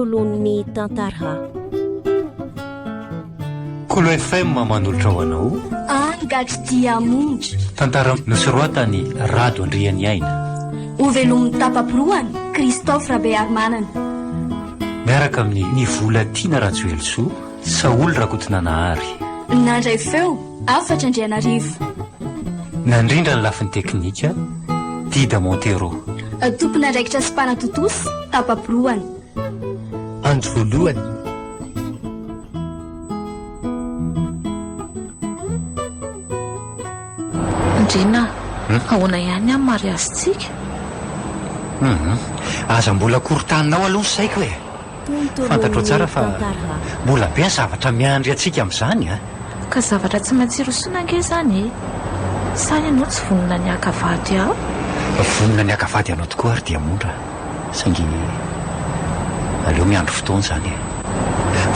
tontolon'ny tantara. Kolo FM manolotra ho anao angatsy dia monja tantara nosoratany Rado Andriany Aina, ovelomin'ny tapapiroany Christophe Rabearmanana, miaraka amin'ny vola Tina Ratsoelsoa Saoly Rakotina Nahary. nandray feo afatra Andrianarivo, nandrindra ny lafin'ny teknika Dida Montero, tompona andraikitra sy mpanatotosy tapapiroany, andro voalohany. Andrina, ahoana ihany amin'ny mariazintsika? aza mbola korontaninao aloha ny saiko e. Fantatro tsara fa mbola be ny zavatra miandry atsika amin'izany a. Ka zavatra tsy maintsy rosoina ange zany e. Sa ianao tsy vonona ny akavady aho? Vonona ny akavady anao tokoa ary dia mondra, saingy aleo miandro fotoana zany e.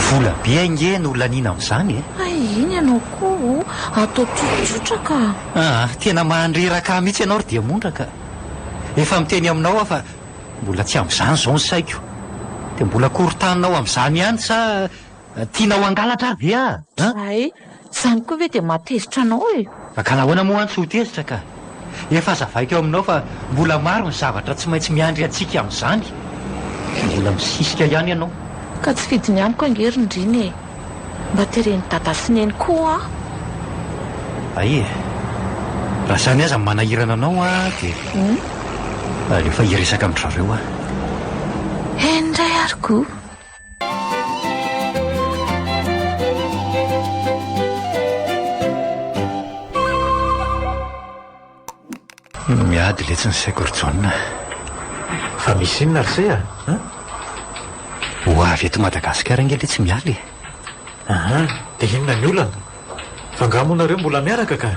Vola be ange no laniana amin'izany e. Ay, iny ianao koa atao tsotsotra ka. Tena mahandreraka mihitsy ianao ry dia mondra ka. Efa miteny aminao aho fa mbola tsy amin'izany zao ny saiko. Dia mbola korontaninao amin'izany ihany sa tianao angalatra ve a? Ay, izany koa ve dia matezitra anao e. Ka nahoana moa tsy ho tezitra ka. Efa zavaiko eo aminao fa mbola maro ny zavatra tsy maintsy miandry atsika amin'izany. Mbola misisika ihany ianao. Ka tsy fidiny amiko angerindriny e. Mba tereny dada sy neny koa aho. Ay e, raha izany aza manahirana anao a dia alefa hiresaka amin'ny zareo a. Indray ary koa. Miady le tsy ny saiko ry John. Fa misy inona ry zay a? Ho avy eto Madagasikara ange le tsy mialy. Dia inona ny olana? Fa ngamonareo mbola miaraka ka?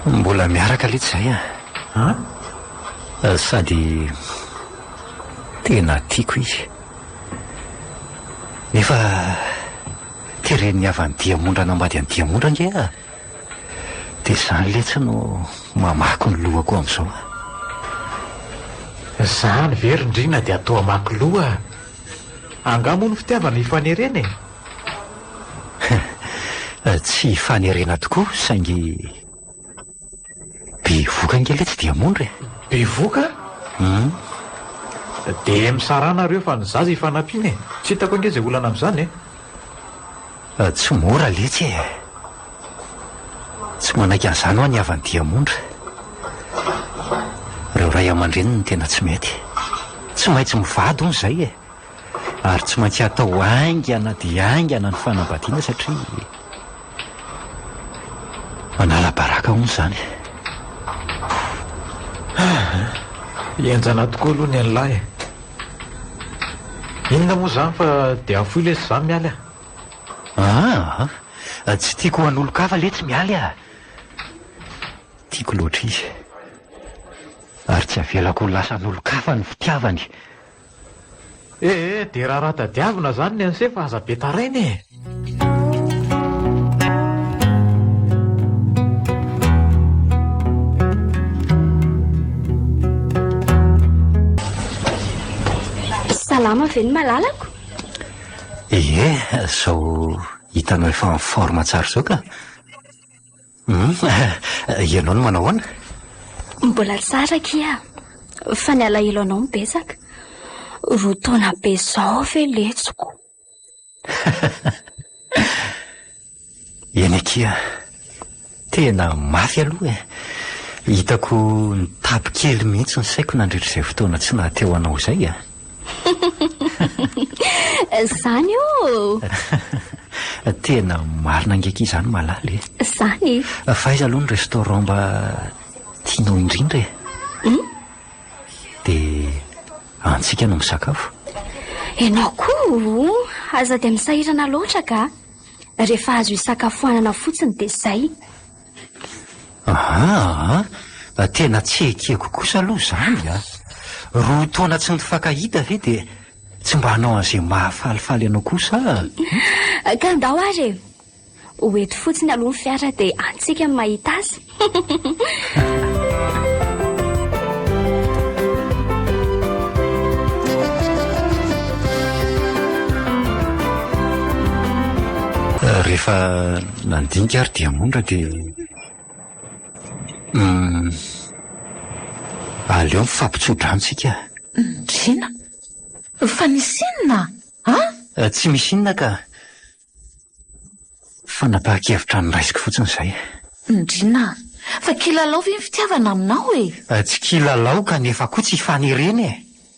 Mbola miaraka le tsy zay a. Sady tena tiako izy. Nefa tereniny avy any Diamondra nambady any Diamondra ange a. Dia izany le tsy no mamako ny lohako amin'izao a. Izany verindrina dia atao amako loha. Angamo ny fitiavana hifanerena e. Tsy fanerena tokoa saingy be voka ange le tsy Diamondra e. Be voka? Dia misarana reo fa ny zaza hifanampiana e. Tsy hitako ange izay olana amin'izany e. Tsy mora letsy e. Tsy manaiky an'izany ho any avy any Diamondra. Ireo ray aman-dreniny ny tena tsy mety. Tsy maintsy mivady hono izay e. Ary tsy maintsy atao aingana dia aingana ny fanambadiana satria manala baraka hono izany. Enjana tokoa aloha ny an'lahy e. Inona moa izany fa dia afoy le sy izany mialy a? Tsy tiako an'olo-kafa le tsy mialy a. Tiako loatra izy. Ary tsy avelako ho lasa n'olo-kafa ny fitiavany. Dia raha tadiavina izany ny an'se fa aza be taraina e. salama ve ny malalako? Zao hitanao efa ny forma tsara zao ka. Ianao no manao ahoana? Mbola tsara kia, fa ny alahelo anao mibetsaka. Ro taona be zao ve letsoko. Eny kia, tena mafy aloha e. Hitako ny tapy kely mihitsy ny saiko nandritra izay fotoana tsy nahateo anao izay a. Zany io. Tena marina angeka izany malaly e. Zany. Faiza aloha ny restaurant mba tianao indrindra e. Dia antsika no misakafo. Ianao koa aza dia misahirana loatra ka. Rehefa azo hisakafoanana fotsiny dia izay. Tena tsy ekeko kosa aloha izany a. Roa taona tsy nifankahita ve dia tsy mba hanao an'izay mahafalifaly anao kosa. Ka ndao ary e. Hoeto fotsiny aloha ny fiara dia antsika ny mahita azy. Rehefa nandinika ary dia mondra dia aleo mifampitsodranotsika. Ndrina fa nisy inona Tsy misy inona ka fanapahakevitra nyraisiko fotsiny izay. Ndrina fa kilalao ve ny fitiavana aminao e? Tsy kilalao kanefa koa tsy fanereny e.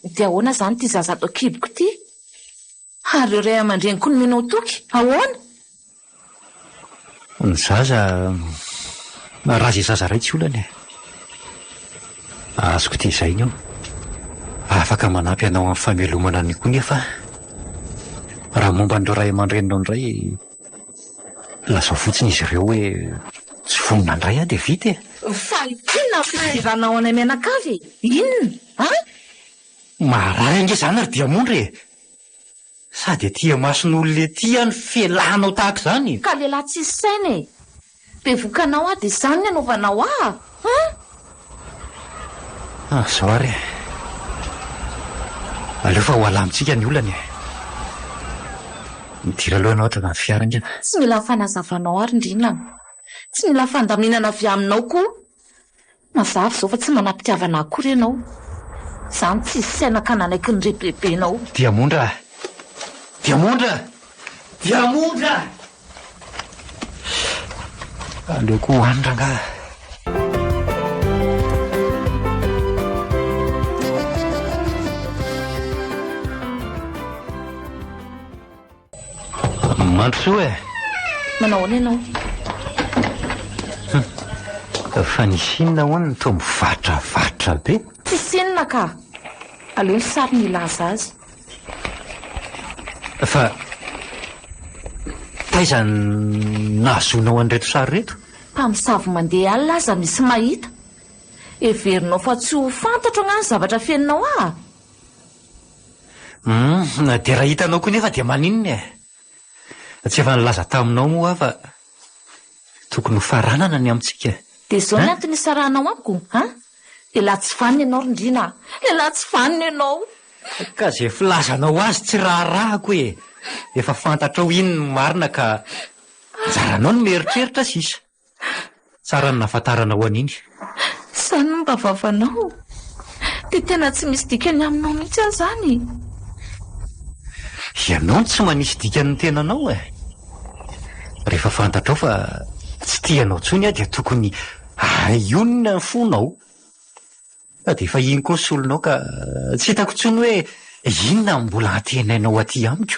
Dia ahoana zany ty zaza ato kiboko ty? Ary ray aman-dreny koa nomenao toky ahoana? Ny zaza raha izay zaza ray tsy olana e. Azoko ty izay io afaka manampy anao amin'ny famelomana ny koa nefa raha momba n'ireo ray aman-drenynao indray lazao fotsiny izy ireo hoe tsy vonona indray dia vita e. Fa inona firanao any menakavy? Inona Maray nge zany ary dia mondra e. Sady tia mason'olona tia ny fialanao tahaka izany. Ka lehilahy tsisy saina e. Bevokanao dia izany ny anaovanao Zao ary aleo fa ho alamitsika ny olana e. Midira aloha ianao ato anaty fiara ingana. Tsy mila fanazavanao ary Ndrina. Tsy mila fandaminana avy aminao koa. Mazava zao fa tsy manam-pitiavana akory ianao. Izany tsisy saina ka nanaiky ny rebebenao. Dia mondra aleoko hohanitra nga. Mandrosoa e. Manao ahoana ianao? Fa nisy inona hoany toa mivatravatrra be. Tsisy inona ka. Aleo ny sary ny ilaza azy. Fa taiza nahazonao an'ireto sary reto? Mpamosavy mandeha alina aza misy mahita. Everinao fa tsy ho fantatra ngany zavatra fieninao Dia raha hitanao koa nefa dia maninona e. Tsy efa nilaza taminao moa fa tokony ho faranana ny amintsika. Dia zao ny antony isarahanao amiko lehilahy tsy vaniny ianao Rindrina. Lehilahy tsy vaniny ianao. Ka zay filazanao azy tsy raharahako e. Efa fantatrao iny ny marina ka jaranao ny mieritreritra sisa. Tsara ny nahafantaranao an'iny. Sany mba vavanao. Dia tena tsy misy dikany aminao mihitsy aho zany. Ianao tsy manisy dikany tenanao e. Rehefa fantatrao fa tsy tianao tsony dia tokony aionina ny fonao. Dia efa iny koa ny solonao ka tsy hitako tsony hoe inona mbola antenainao aty amiko.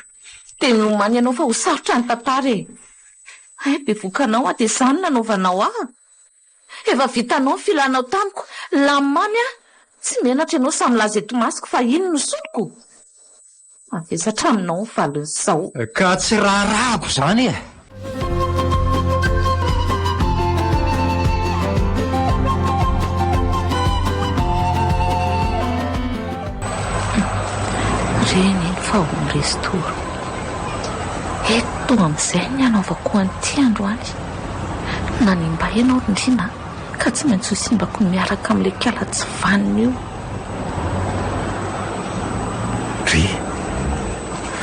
Dia miomany ianao fa ho sarotra ny tantara e. Bevokanao dia izany nanaovanao Efa vitanao ny filanao tamiko. Lamamy tsy menatra ianao samy laza eto masiko fa iny no soloko. Avesatra aminao ny valin'izao. Ka tsy raharahako izany e. Reny fa ho restoro. Eto amin'izay ny anaovako an'ity androany. Nanimba ianao Rindrina ka tsy maintsy ho simbako miaraka amin'ilay kiala tsy vanina io. Ry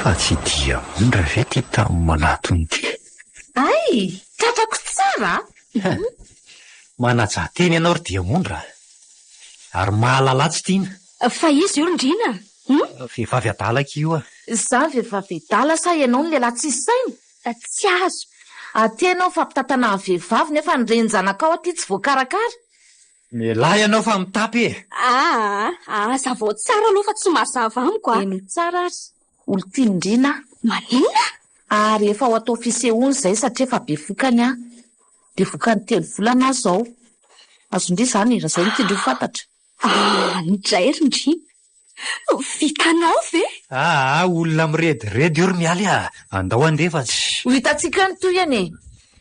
fa tsy dia mondra ve ty tamin'ny manatony ty? Ay, tratrako tsara. Manajateny ianao ry dia mondra ary mahalala tsy tiana. Fa izy io Rindrina. Vehivavy adalaka io Za vehivavy dala sa ianao ny lehilahy tsisy saina? Tsy azo. Atenao fampitantana ny vehivavy nefa ny renjanakao aty tsy voakarakara. Mialahy ianao fa mitapy e. Aza vao tsara aloha fa tsy mazava amiko Eny tsara azy. Olo tia Ndrina. Maninona? Ary efa ho atao fisehoany izay satria efa be vokany dia vokany 3 volana zao. Azondry izany raha izay no tiandreo fantatra. Nidray Rindrina. Vitanao ve? Olona mirediredy io ry mialy andao andefa tsy. Ho hitantsika ny toy eny e.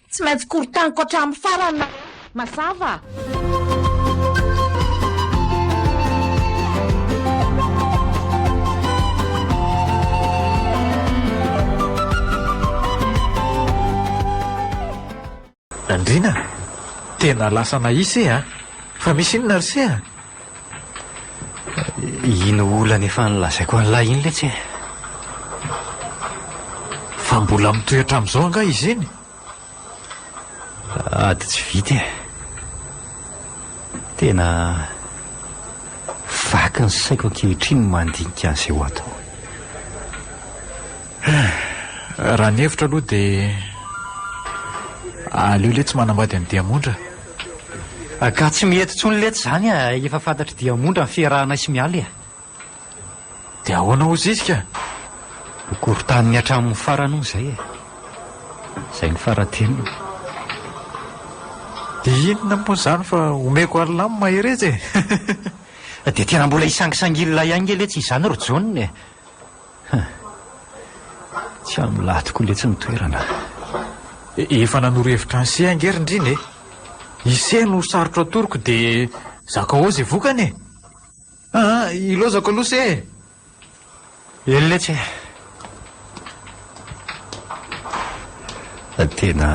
Tsy maintsy korotaniko hatramin'ny farany mazava. Andrina, tena lasa naisy fa misy inona ry se Ino olana efa nilazaiko an'lahy iny letsy e. Fa mbola mitoetra amin'izao anga izy iny? Ady tsy vita e. Tena vaky ny saiko ankehitriny mandinika an'izay ho atao. Raha ny hevitra aloha dia aleo le tsy manambady any Diamondra. Ka tsy mihety tsony lety zany a, efa fantatry Diamondra ny fiarahana sy mialy a. Dia ahoana ozy izy ka? Korontaniny hatramin'ny farany hoy izay e. Izay ny farateniny. Dia inona moa izany fa omeko alina amin'ny maherezy e? Dia tena mbola isangisangilina ihany le tsy izany ro joniny e. Tsy amin'ny latiko le tsy nitoerana. Efa nanoro-hevitra ny se angerindriny e. Ise no sarotra toroko dia zakao izay vokany e. Ilozako aloha se e. Eletsy e. Tena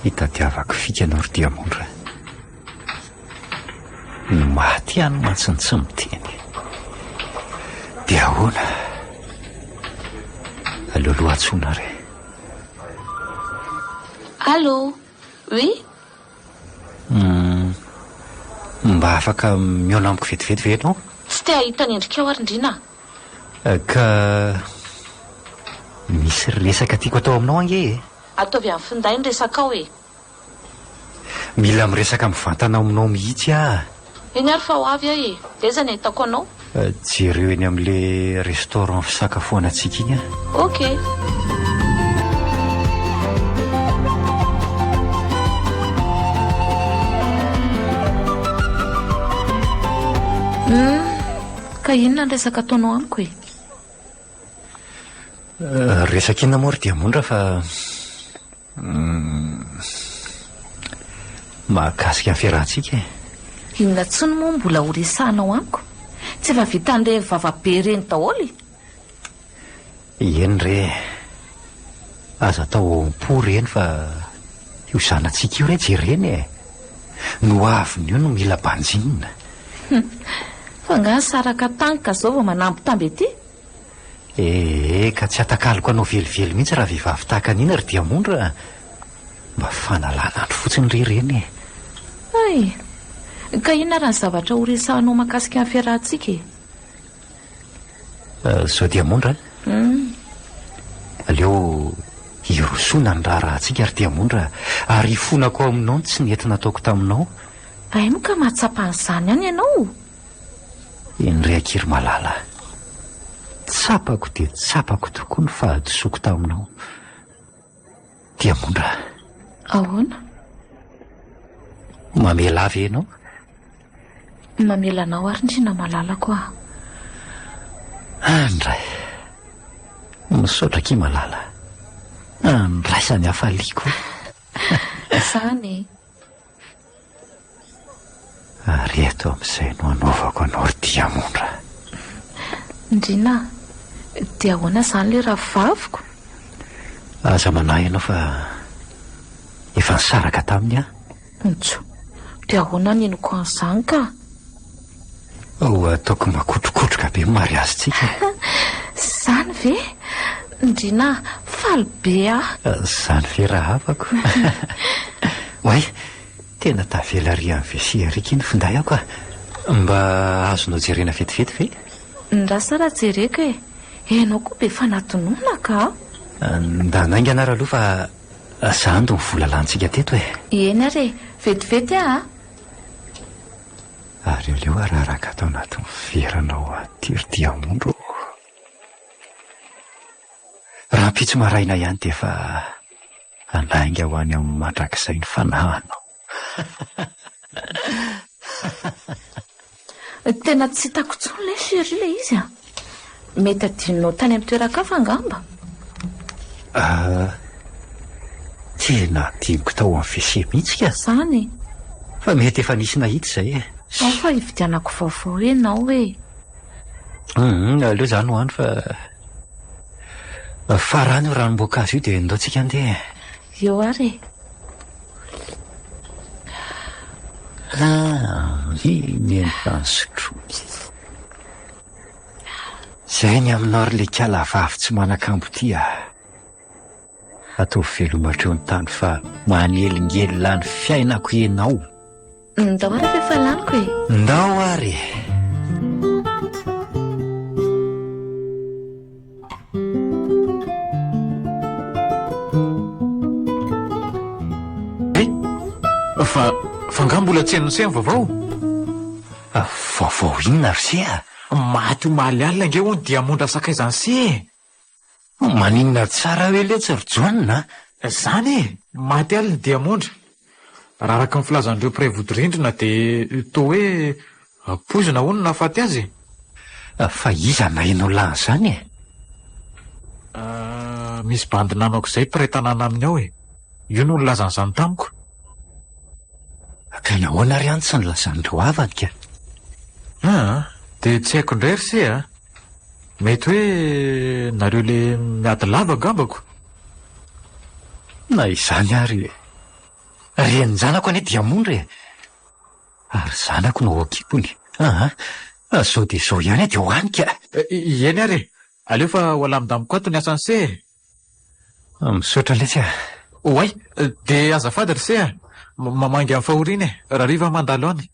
hitadiavako fikana ry Diamondra. Ny maty ihany mantsiny tsy miteny. Dia ahoana? Aleoloha antsona re. Allô? Oui? Mba afaka miona amiko vetivety ve ianao? Tsy te ahita ny endrika ao ary Ndrina. Ka misy resaka tiako atao aminao ange e. Ataovy amin'ny finday ny resaka ao e. Mila miresaka mivantana aminao mihitsy a. Eny ary fa ho avy aho e. Deza ny ahitako anao. Jereo eny amin'le restaurant fisakafoanantsika iny a. Ok. Ka inona ny resaka ataonao amiko e? Resaka inona moa ry Diamondra fa mahakasika ny fiarahantsika e. Inona tsony moa mbola ho resahanao amiko? Tsy efa vita an'ilay vavabe reny daholo. Eny re, aza atao am-po reny fa io zanantsika io re jereny e. No aviny io no mila banjinina. Fa nga saraka tany ka zao vao manambo tamby ety. Ka tsy atakaloko anao velively mihitsy raha vehivavy tahaka an'ina ry Diamondra. Mba fanalana andro fotsiny reny e. Ay, ka inona raha ny zavatra ho resahanao mahakasika ny fiarahantsika e? Zao Diamondra, aleo hirosona ny rahantsika ry Diamondra, ary ifonako aminao tsy nety nataoko taminao. Ay mo ka mahatsapa an'izany ihany ianao? Indray akiry malala, tsapako dia tsapako tokoa ny fahadisoko taminao Diamondra. Ahoana? Mamela avy ianao? Mamela anao ary Ndrina malala koa. Andray, misaotra ki malala. Andraisany hafaliako. Zany. Ary eto amin'izay no anaovako anao ry Diamondra. Ndrina, dia ahoana izany le rahavaviko? Aza manahy ianao fa efa nisaraka taminy a. Ntso, dia ahoana ny enoko an'izany ka? Ataoko makotrokotroka be mariazy tsika. Zany ve? Ndrina, faly be ah. Zany ve raha hafako. Oay, tena tavela ry amin'ny vesi arika iny finday ako a. Mba azonao jerena vetivety ve? Ndrasa raha jereka e. Enao koa be fanatonona ka. Ndanaingana raha aloha fa zando ny vola lantsika teto e. Eny ary e, vetivety ah. Ary aleo araraka atao anatin'ny veranao aty ry Diamondra. Raha mpitsy maraina ihany dia efa anainga ho any amin'ny mandrakizay ny fanahanao. Tena tsy hitako tsony le chéri le izy a. Mety adinonao tany amin'ny toeran-kafa angamba. Tena adinoko tao amin'ny wc mihitsy ka. Zany. Fa mety efa nisy nahita izay e. Ao fa hividianako vaovao ianao e. Aleo zany ho any fa farany io ranom-boankazo io dia ndaontsika andeha. Eo ary e. Iny entany sotroky. Zay ny aminao ry le kala vavy tsy manakambo ty a. ataovy velomatreo ny tany fa manelingely lany fiainako ianao. Ndao ary efa laniko e. Ndao ary. Fa nga mbola tsy hainonseny vaovao? Vaovao inona ry sia? Maty ho maly alina nge hono dia mondra sakaizany se. Maninona tsara hoe letsy ry Joanina? Zany e, maty alina dia mondra. Raha araka ny filazan'ireo mpiray-vodi-rindrina dia toa hoe poizina hono nahafaty azy. Fa iza nahaino lany zany e? Misy bandy nanako izay mpiray tanàna aminy ao e. Io no nilazan'izany tamiko. Ka nahoana ry any tsy nilazan'ireo havana? Dia tsy haiko indray ry se a. Mety hoe nareo le miady lava gambako. Na izany ary ren'ny zanako ane dia mondra e. Ary zanako no akipony. Zao dia zao ihany dia hoanika. Eny ary e, aleo fa ho alamindamiko ato ny asany se. Misaotra letsy a. Oay, dia azafady ry se a. Mamangy amin'ny fahoriana e, raha riva mandalo any.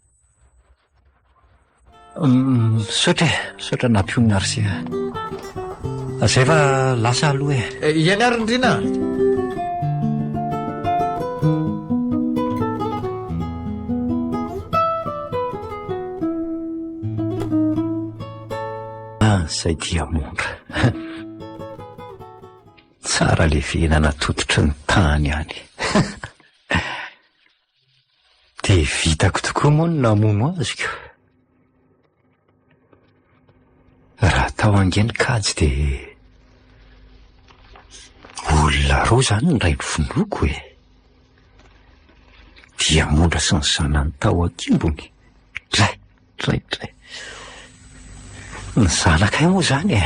Misaotra nampionina ry se a. Zay fa lasa aloha e. Eny ary ndrina. Zay dia mondra. Tsara le venana tototry ny tany any. Dia vitako tokoa moa no namono azoko. Raha tao angeny kajy dia olona roa zany ny ray ny fonoko e. Dia mondra sy ny zanany tao akimbony. Dray. Ny zanakay moa zany e.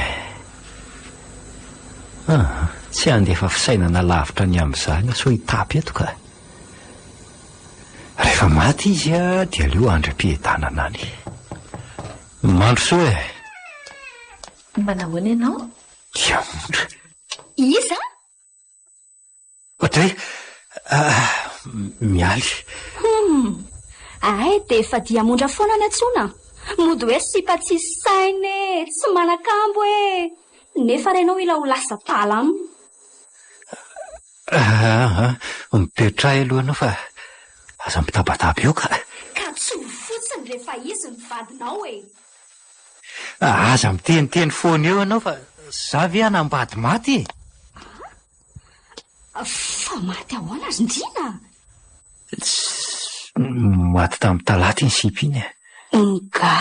Tsy andefa fisainana lavitra ny amin'izany so hitapy eto ka. Rehefa maty izy a dia aleo andram-pihedanana any. Mandro soa e. Manahoana ianao? Dia mondra. Iza? Ohatry mialy. Ay, dia efa dia mondra foana ny antsona. Mody hoe sipatsisy sainy, tsy manakambo e. Nefa renao ila ho lasa tala aminy. Mipetra alohanao fa aza mitabataba eo ka. Ka tsy ho fotsiny rehefa izy ny vadinao e. Aza miteniteny foana eo anao fa zavy anambady maty. Fa maty ahoana azy ndrina? Maty tamin'ny talata iny sipy iny. Nga?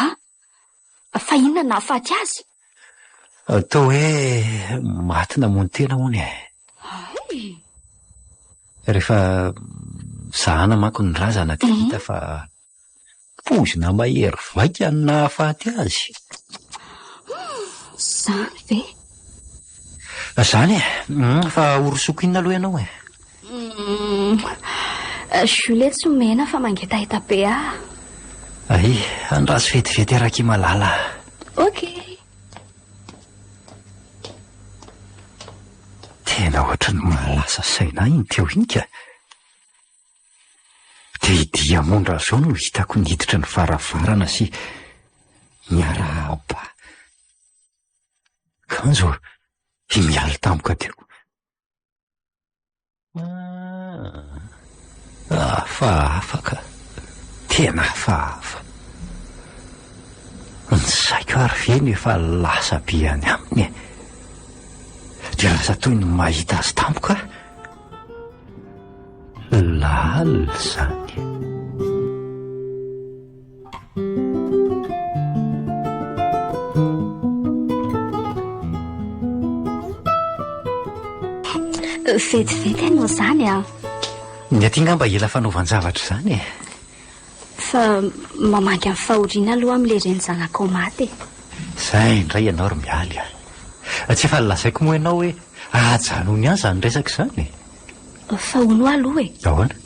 Fa inona nahafaty azy? Atao hoe maty namono tena hono e. Rehefa zahana manko ny razana dia hita fa pozina mahery vaika ny nahafaty azy. Zany ve? Zany e, fa orosoko inona aloha ianao e? Juliet tsy omena fa mangetaheta be ah. Ay, andraso vetivety araky malala. Ok. Tena ohatra ny malasa saina iny teo iny ka. Dia dia mondra zao no hitako niditra ny varavarana sy miarahaba. Kanjo, mialy tampoka teo. Hafahafa. Tena hafahafa. Ny saiko ary ve nefa lasa be any aminy e. Dia lasa toy ny mahita azy tampoka. Lal zany. Vetivety ianao zany a. Ny aty ngamba ela fanaovan-javatra zany e. Fa mamangy amin'ny fahoriana aloha amin'ilay reny zanakao maty. Zay indray ianao ry mialy a. Tsy efa lazaiko moa ianao hoe ajanony any zany resaka izany. Fa hono aloha e. Ahoana?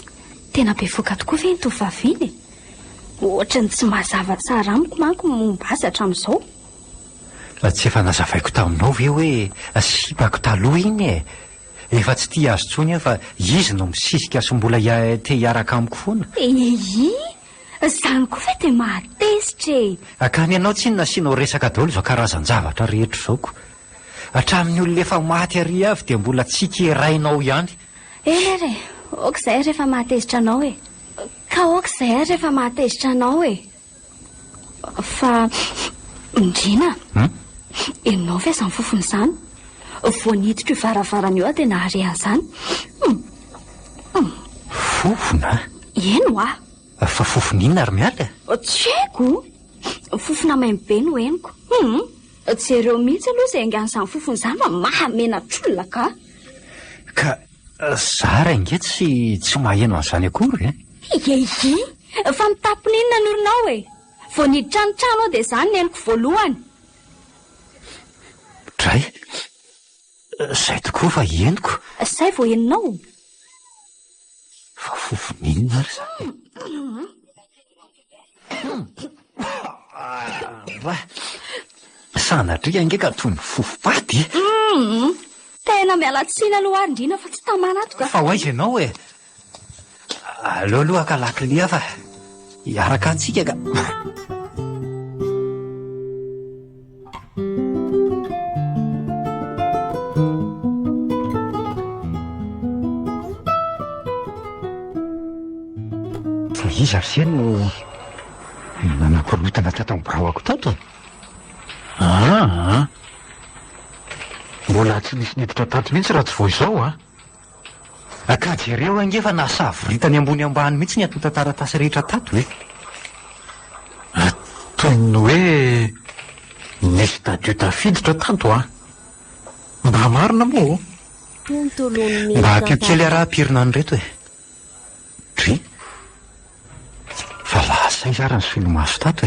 Tena be voka tokoa ve ny tovavy iny? Ohatrany tsy mazava tsara amiko manko momba azy hatramin'izao. Tsy efa nazavaiko taminao ve hoe sipako taloha iny e. efa tsy tia azo tsony fa izy no misisika so mbola te hiaraka amiko foana. Zany koa fa dia mahatezitra ka ny ianao tsy nasianao resaka daholo izao karazan-javatra rehetra izao ko. Hatramin'ny olona efa maty ary avy dia mbola tsy kerainao ihany. Ere okizay rehefa mahatezitra anao ka okizay rehefa mahatezitra anao fa indrina ianao fa izany fofony izany voaniditra io varavarana eo dia naharehan'izany. Fofona? Eno fa fofon'inona ary miala? Tsy haiko, fofona maimbe no henoko. Tsy ireo mihitsy aloha izay angan'izany fofony izany fa mahamena trolona ka zara inge tsy maheno an'izany akory fa mitapon'inona noronao vao nitranotrano ao dia izany ny henoko voalohany. Dray, izay tokoa fa henoko. Izay vao heninao. Fa fofon'inona ary izany? Sanatria inge ka toy ny fofopaty. Tena miala tsiny aloha ary indrina fa tsy tamanato ka. Fa hoaiza ianao aleo aloha ka lakilia fa hiaraka antsika ka. Fa izy ary zay no nanakorotana tato amborahako tato. Mbola tsy nisy niditra tato mihitsy raha tsy vao izao ka jereo ange fa nasavoritany ambony ambany mihitsy ny atonta taratasy rehetra tato toy ny hoe nisy tadio tafiditra tato mba marina moa mba keokely araha-pirina any reto dry fa lasa izy ary ny solomaso tato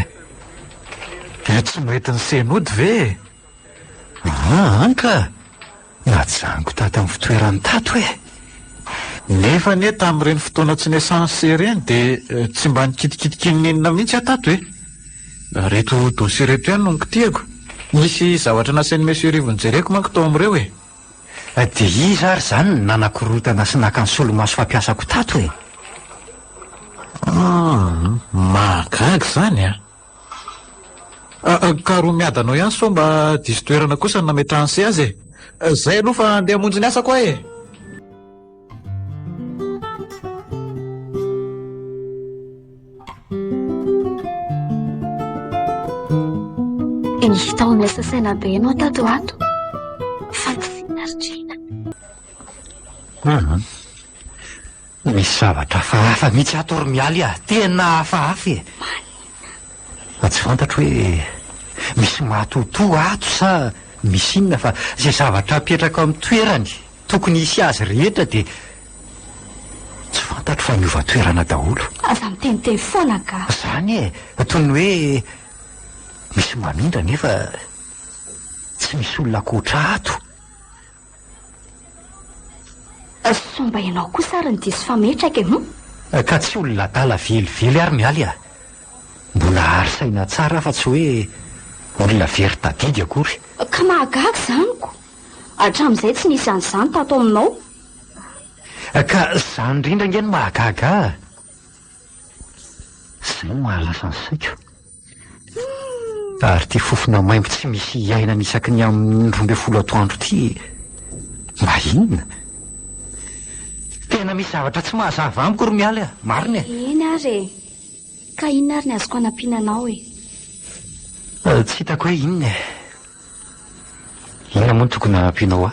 tsy noentin'ny senody ve anka najango tato amin'ny fitoerany tato nefa ny tamin'ireny fotoana tsy nesanse ireny dia tsy mba nikitikitikininenina mihitsy tato reto dosie reto ihany no nikitiako misy zavatra nasain'ny monsieur Rivony jereko manko tao amin'ireo dia izy ary zany nanakorotana sy naka ny solomaso fampiasako tato mahagaga zany ka roa miadanao ihany so mba diso toerana kosa nametrahanse azy zay aloha fa andeha hamonjy ny asa koa Hitao miasa saina be ianao tato ato fa tsy finaritsina. Misy zavatra hafahafa mihitsy ato ry mialy tena hafahafa tsy fantatro hoe misy mahatoto ato sa misy inona fa izay zavatra apetraka amin'ny toerany tokony hisy azy rehetra dia tsy fantatro fa miova toerana daholo. Aza miteniteny foana ka zany toy ny hoe misy mamindra nefa tsy misy olona akoatra ato. Somba ianao kosa ary ny diso fametraka ka tsy olona dala velively ary mialy mbola arisaina tsara fa tsy hoe olona very tadidy akory. Ka mahagaga zaniko hatramin'izay tsy nisy an'izany tato aminao. Ka izany indrindra nge no mahagaga izay mahalasa ny saiko ary ty fofona maimbo tsy misy iainana isaky ny amin'ny 12 atoandro ty mba inona tena misy zavatra tsy mahazava amiko ry mialy marina eny ary ka inona ary ny azoko anampinanao tsy hitako hoe inona moa no tokony anampinao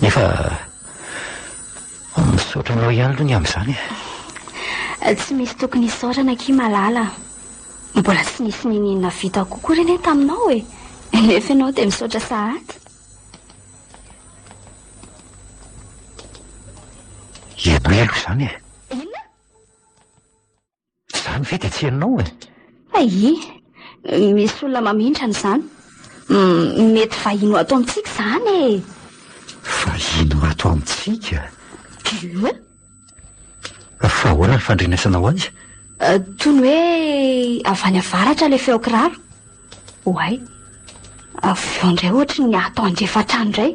nefa misaotra anao ihany aloha ny amin'izany tsy misy tokony hisaorana ki malala mbola tsy nisy ninina vita kokoa reny taminao nefa ianao dia misaotra sahady. Ianao aloha izany zany ve dia tsy henonao misy olona mamindrana izany mety vahino ato amintsika izany vahino ato amintsika fa ahoana ny fandrenesanao azy toy ny hoe avy any avaratra ilay feo kiraro avy eo indray ohatra ny ato andrefatrano indray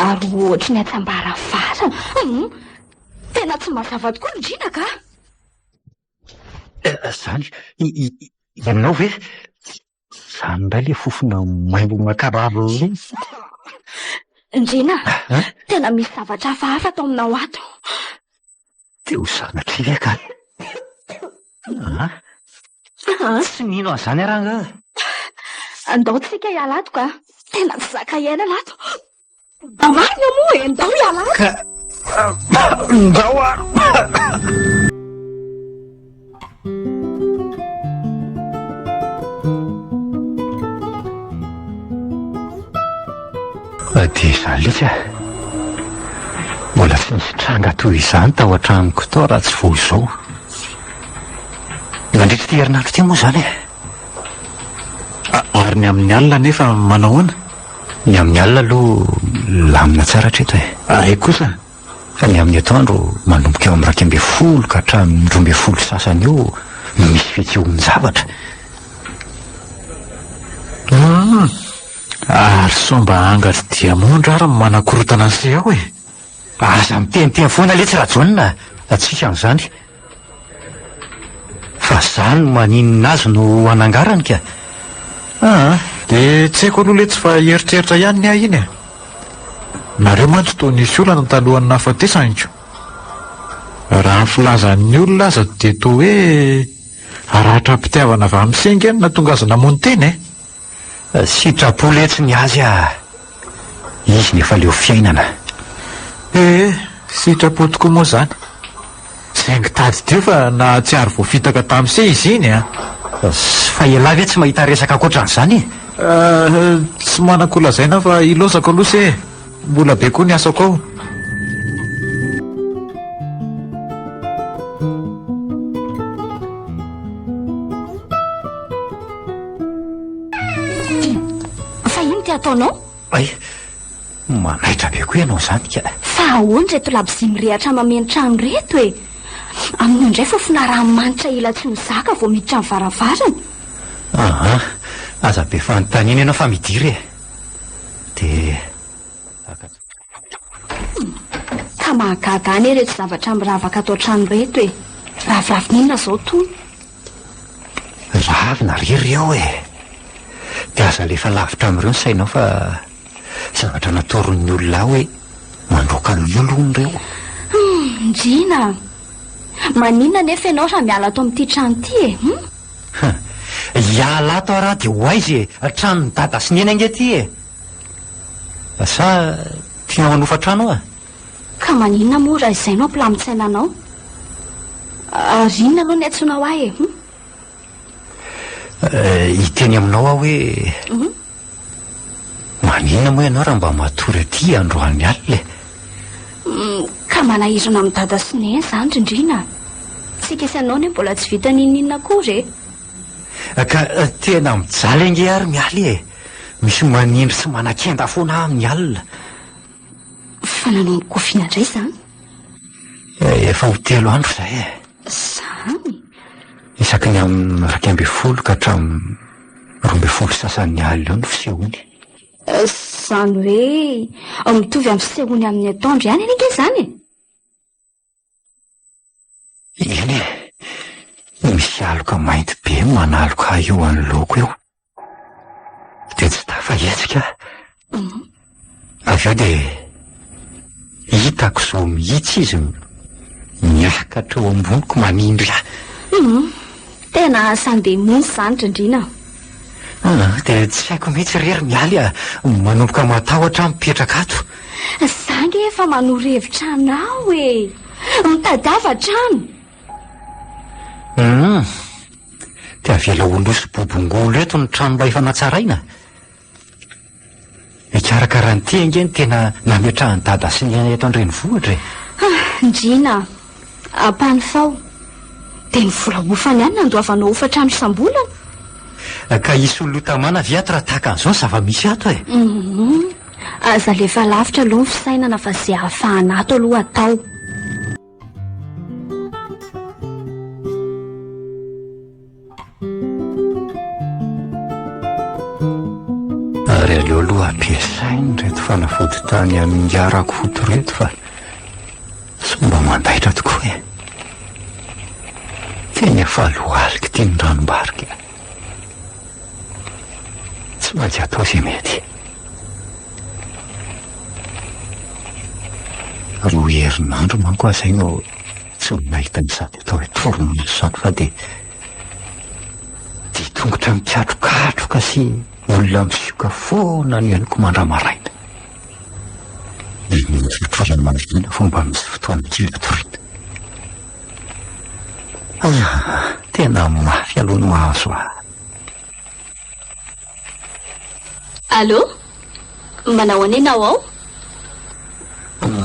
ary ohatry ny atsambara varana. Tena tsy mazava tokoa indrina ka. Zany ianao ve zany indray le fofona maimbo makararo Indrina, tena misy zavatra hafahafa tao aminao ato. dia ho zanatry ve ka? Tsy nino an'izany aranga. Andao tsika hiala ato ka. Tena tsy zaka iaina lato. Marina moa andao hiala ato. Ka ndao a dia izany letsy a. Mbola tsy nisy tranga toy izany tao an-tranoko tao raha tsy vao izao. Mandritra ty herinandro ty moa izany e. Ary ny amin'ny alina nefa manahoana? Ny amin'ny alina aloha lamina tsara hatreto e. Ay kosa. Fa ny amin'ny atoandro manomboka eo amin'ny 12 ka hatramin'ny 12 sasany eo misy fihetsehon-javatra. Ary somba angatry dia mondra ary manakorotana an'izay aho e. Aza miteniteny foana le tsy rajonina atsika an'izany. Fa zany maninona azy no anangarany ka. Dia tsy haiko aloha le tsy fa eritreritra ihany ny ahy iny e. Nareo mantsy toa nisy olana talohan'ny nahafatesana inko. Raha ny filazan'ny olona aza dia toa hoe arahatra-pitiavana avy amin'ny senga na tonga aza namono teny e. Sitrapo letsy ny azy a. Izy nefa leo fiainana. Sitrapo tokoa moa zany. Saingy tady teo fa na tsy ary voafitaka tamin'izay izy iny a. Fa ela ve tsy mahita resaka ankoatran'izany? Tsy manako lazaina fa ilosako aloha se. Mbola be koa ny asako ao. Fa ino ty ataonao? Ay, manaitra be koa ianao izany ka. Fa ahoana reto labozia mirehatra mameno trano reto e. Amin'io indray fofona ranomanitra ila tsy ho zaka vao miditra amin'ny varavarana. Aza be fanontaniana ianao fa midiry e. Dia Ka mahagaga any reto zavatra miravaka atao trano reto e. Raviravina izao toy. ravina rery ao e. Dia aza lefa lavitra amin'ireo ny sainao fa zavatra natoron'ny olona hoe mandroaka ny lolony ireo. Ndrina, maninona nefa ianao raha miala ato amin'ity trano ity e? Hiala ato raha dia ho aizy e. Tranon'ny dada sy ny eny angety e. Sa tiana manofa trano a? Ka maninona moa raha izay no ampilamin-tsaina anao? Ary inona aloha ny antsonao ahy e? Hiteny aminao aho hoe maninona moa ianao raha mba matory aty androany alina e. Ka manahirana amin'ny dada sy ny eny izany Rindrina. Tsika sy anao ne mbola tsy vita ninina akory e. Ka tena mijaly ange ary mialy e. Misy manindry sy manan-kenda foana amin'ny alina. Fa nanao ny kofiana indray izany? Efa ho 3 andro izay e. Izany? Isaky ny amin'ny 12 ka hatramin'ny 12 sasan'ny alina eo no fisehony. Izany hoe mitovy amin'ny fisehony amin'ny atoandro ihany anenge izany e? Eny e. Misy aloka mainty be manaloka eo anoloko eo. Dia tsy tafahetsika. Avy eo dia hitako izao mihitsy izy miakatra eo amboniko manindry ahy. Tena sandeha monsy izany Rindrina. Dia tsy haiko mihitsy rery mialy a. Manomboka matahotra mipetraka ato. Zange efa manoro-hevitra anao e. Mitadiava trano. Dia avela olosy bobongolo eto ny trano mba efa natsaraina. Ikarakara ny ty angeny tena nametrahan'ny dada sy ny eto an-drenivohitra e. Ndrina, ampanothao. Dia ny vola hofany ihany nandoavanao hofa-trano isam-bolana. Ka isy olotamana viato raha tahaka an'izao ny zava-misy ato e. Aza lefa lavitra aloha ny fisainana fa izay ahafahana ato aloha atao. Ary aleo aloha be dia sainy reto fanafody tany amin'ngiarako foto reto fa somba mandaitra tokoa e. Teny afaloaliky tia ny ranombarika. Tsy maintsy atao izay mety. Roa herinandro manko aho zay no tsy nahita n'izany atao hoe toromony izany fa dia tongotra mikatrokatroka sy olona misioka foana ny aniko mandramaraina. Fotoana manodina fomba misy fotoana kely atoriana. Tena mafy aloha no mahazo ahy. Allô? Manao anenao ao?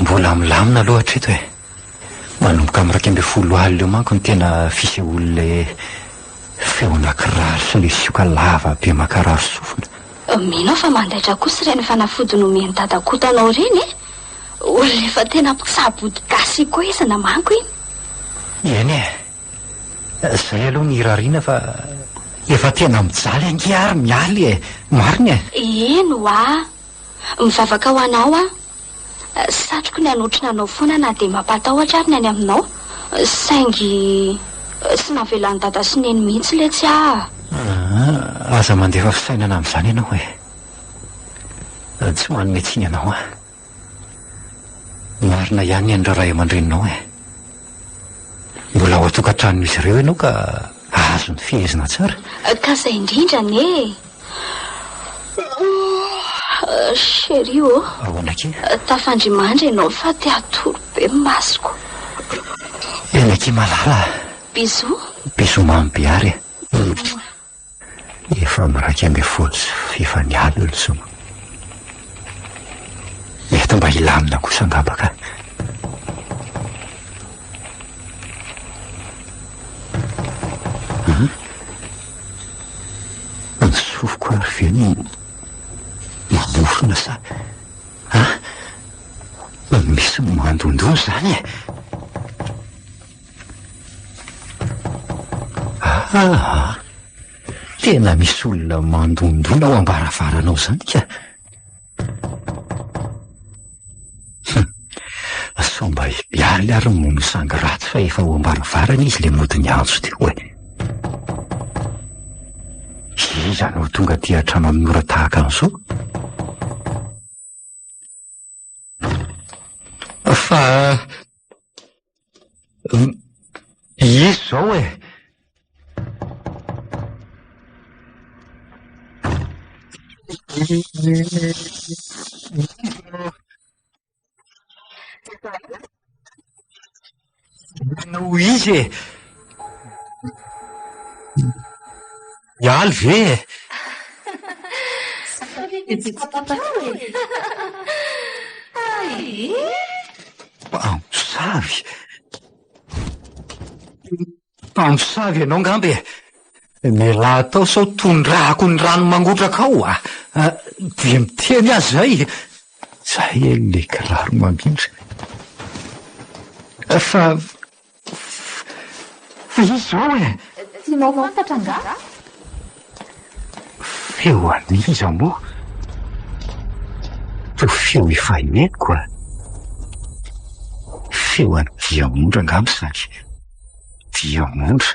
Mbola milamina aloha hatreto e. Manomboka amin'ny 12 alina eo manko ny tena fisehoan'le feo anankiray sy le sioka lava be makarary sofina. Mino fa mandaitra kosa ireny fanafody nomeny dadakotanao reny e. Olona efa tena mpitsabody gasy koa izy na manko iny. Eny e. Zay aloha ny irariana fa efa tena mijaly angiary mialy e. Marina e. Eno a. Mivavaka ho anao a. Satroko ny anotrina anao foana na dia mampatahotra ary ny any aminao. Saingy sy navelan'ny dada sy neny mihitsy le tsy aza mandefa fisainana amin'izany ianao e. Tsy manome tsiny ianao a. Marina ihany ny andraray aman-dreninao e. Mbola ao atokantrano izy ireo ianao ka azo ny fihezina tsara. Ka izay indrindra ne. Chéri o. Ahoana ke? Tafandrimandry ianao fa te atoro be masoko. Eny aky malala. Bisou. Bisou mamy be ary e. Efa miraika amby folo sy efa nialy olo soma. Mety mba hilamina kosa angamba ka. Ny sofiko ary ve ny mamofona sa misy mandondony zany e. Tena misy olona mandondona ao ambaravaranao zany ka. Somba hibialy ary mono sangy ratsy fa efa ao ambaravarana izy le mody ny antso ty hoe. Iza no tonga ty hatrano amin'ny ora tahaka an'izao? Fa izy zao e. No izy e. Mialy ve e. Mpamosavy. Mpamosavy ianao ngamba e. Mialahy tao sao tondrahako ny rano mangotraka ao a. Dia miteny azy zay. Zay e le kiraro mangindra. Fa izy zao e. Tianao fantatra nga? Feo aniza moa. To feo efa ineniko a. Feo any diamondra ngamba sady. Diamondra.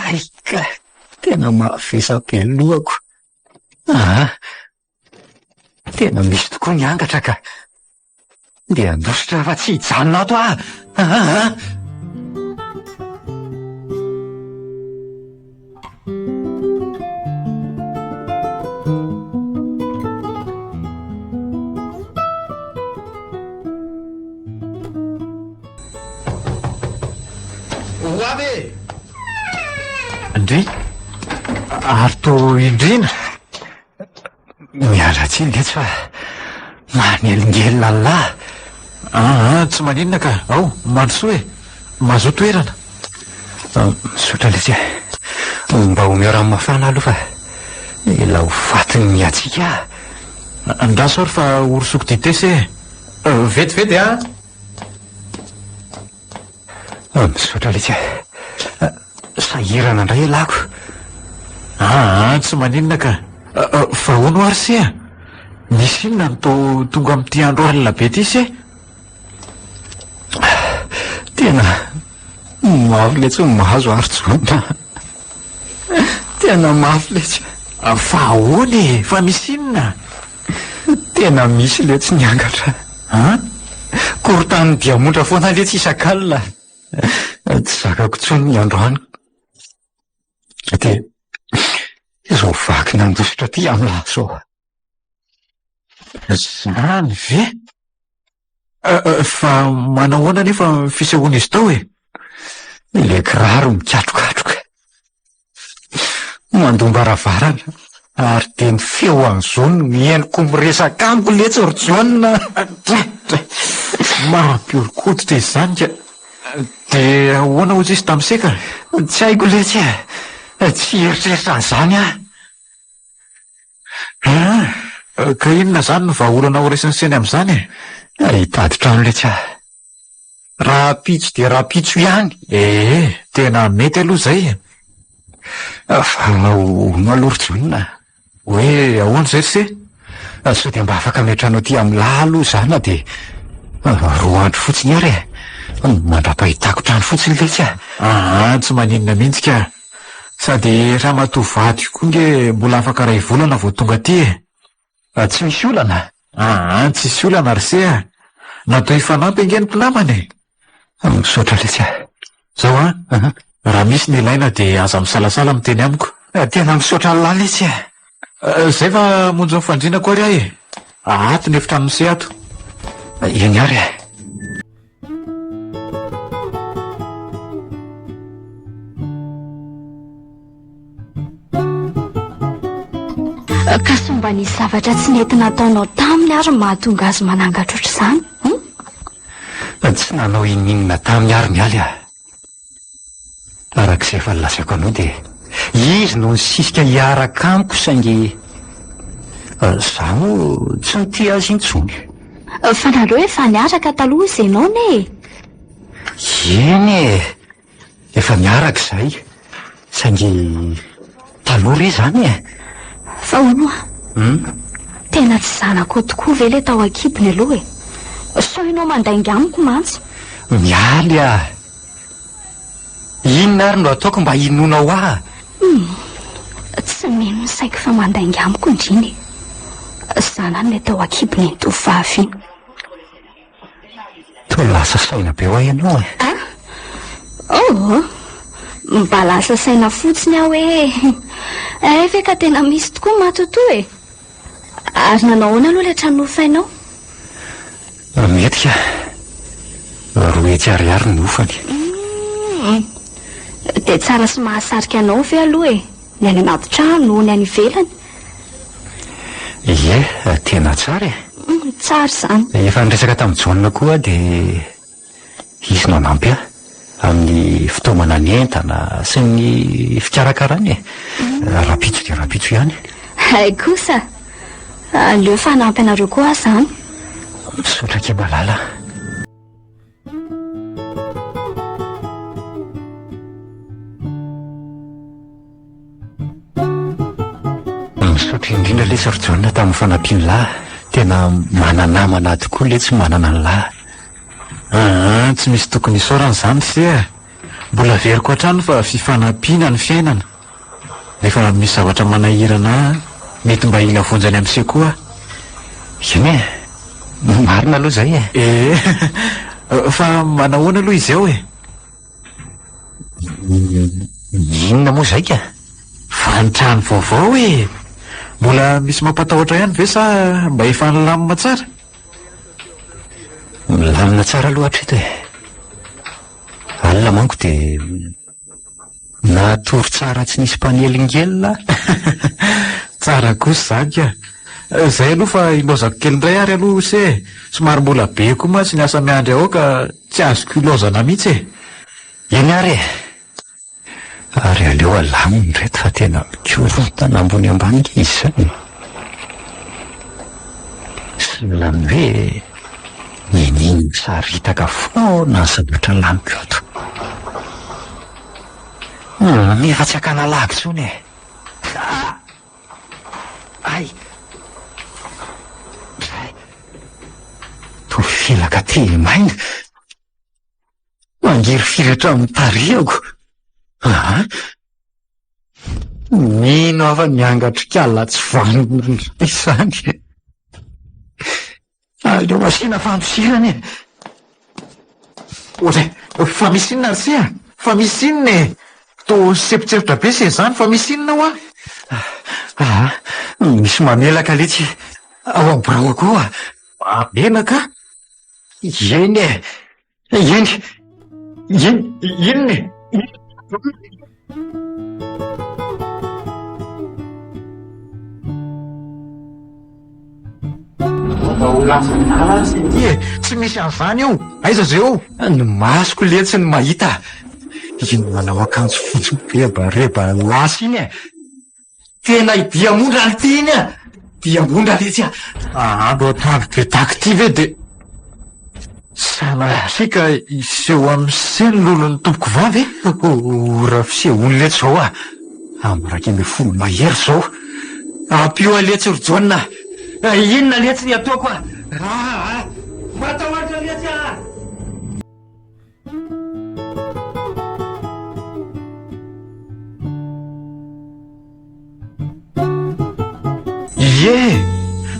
Aika, tena mafesaky ny lohako. Tena misy tokoa ny angatra ka. Dia andositra fa tsy hijanona ato ah. Hoavy! Andry? Arto indrina? Mialatsiny letsy fa manelingely lalahy. Tsy maninona ka. Ao, mandrosoa e. Mahazo toerana. Misotra letsy e. Mba omeo rano mafana aloha fa ela ho fatiny miatsika. Andraso ary fa orosoko dite se. Vetivety a. Misotra letsy e. Sahirana indray alako. Tsy maninona ka. Fa hono ary se a, misy inona no tonga amin'ity andro alina be ty se? Tena mafy letsy ny mahazo ary-tsoana. Tena mafy letsy. Fa ahoana e, fa misy inona? Tena misy letsy niangatra. Korotany dia mondra foana letsy isan-kalina. Tsy zakako tsony ny androany. Dia izao vaky nandositra ty amin'ny zao. Zany ve? Fa manahoana nefa fisehoana izy tao e? Ile kiraro mikatrokatroka, mandombaravarana, ary dia ny feo an'izao no mihainoko miresaka amiko letsy ry John. Mampiorokoditra izany ka. Dia ahoana hozy izy tamin'iseka? Tsy haiko letsy e. Tsy eritreritra an'izany aho. Ka inona zany no vahaolana ho resiny seny amin'izany e? Hitady trano letsy aho. Raha pitso dia raha pitso ihany. Tena mety aloha zay. Fa no aloha ry John. Hoe ahoana zay se? Sao dia mba afaka metranao ty amin'ny lahy aloha zana dia 2 andro fotsiny ary e. Mandrapahitako trano fotsiny letsy aho. Tsy maninona mihitsy ka. Sady raha matovady koa nge mbola afaka ray volana vao tonga ty e. Tsy misy olana. Tsisy olana ry se a. Natao hifanampy ange ny mpinamany. Misaotra letsy aho. Zao raha misy ny ilaina dia aza misalasala miteny amiko. Tena misaotra lahy letsy aho. Zay fa monjo ny fandrinako ary aho e. Ato ny efitrano misy ato. Eny ary e. Ka somba ny zavatra tsy nety nataonao taminy ary mahatonga azy manangatra ohatr'izany? Tsy nanao ininona taminy ary mialy aho. Arak'izay efa nolazaiko anao dia izy no nisisika hiaraka amiko saingy zaho tsy nity azy intsony. Fa nareo efa niaraka taloha izy ianao ne? Eny e, efa niaraka izay saingy taloha re izany e. Fa hono tena tsy zanako tokoa ve le tao akibony aloha e? So ianao mandainga amiko mantsy. Mialy aho. Inona ary no ataoko mba hinonao aho? Tsy mino ny saiko fa mandainga amiko indriny. Zanany le tao akibony ny tovavy iny. Toa lasa saina be ho ianao e. Mba lasa saina fotsiny aho hoe ve ka tena misy tokoa matotoa e. Ary nanao ahoana aloha le trano nofainao? Mety ka 2 hetsy ariary ny ofany. Dia tsara sy mahasarika anao ve aloha e? Ny any anaty trano, ny any ivelany? Tena tsara e. Tsara izany. Efa niresaka tamin'ny John koa dia izy no nampy aho amin'ny fitaomana ny entana sy ny fikarakarany e. Rapitso dia rapitso ihany. Hay kosa. Aleo fanampy anareo koa izany. Misaotra kebalala. Misaotra indrindra letsy ry John tamin'ny fanampiany lahy. Tena mananamana tokoa letsy manana ny lahy. Tsy misy tokony isaorana izany se a. Mbola veriko hatrany fa fifanampiana ny fiainana. Rehefa misy zavatra manahirana mety mba ila vonjany amin'ise koa. Eny e, marina aloha zay e. Fa manahoana aloha izy ao e? Inona moa zay ka? Fa ny trano vaovao e. Mbola misy mampatahotra ihany ve sa mba efa nilamina tsara? Milamina tsara aloha hatreto e. Alina manko dia natory tsara tsy nisy mpanelingelina. Tsara kosa zany ka. Zay aloha fa ilozako kely indray ary aloha se. Somary mbola be koa ma tsy niasa miandry ao ka tsy azoko ilozana mihitsy e. Eny ary e. Ary aleo alaminy reto fa tena mikorontana ambony ambany izy zany. Sy milamy hoe nininy misaritaka foana ny zavatra laniko ato. Nefa tsy hakana lagy tsony e. Ray tofelaka tehemaina mangiry firatra amin'ny tariako. Mino afa miangatrikala tsy vanona izany. Aleo asiana fandosirana e. Oza, fa misy inona ry se? Fa misy inona e? To sepotsepotra be se zany fa misy inona ho misy mamelaka letsy ao amin'ny biraoko ao menaka? Eny e. Eny. Inona e? Tsy misy an'izany eo. Aiza zay eo? Ny masoko letsy ny mahita. Iny manao akanjo fotsy rebareba lasa iny e. Tena idiamondra ny tiany a. Diamondra letsy a. Andro atavy be taky ve de sanasika iseho amin'ny seny lolon'ny tompoko vavy e? Raha fisehony letsy zao a. Amin'ny raika amby folo mahery zao. Ampio letsy ry John. Inona letsy ny ataoko a? Matahoatra letsy a! Ie,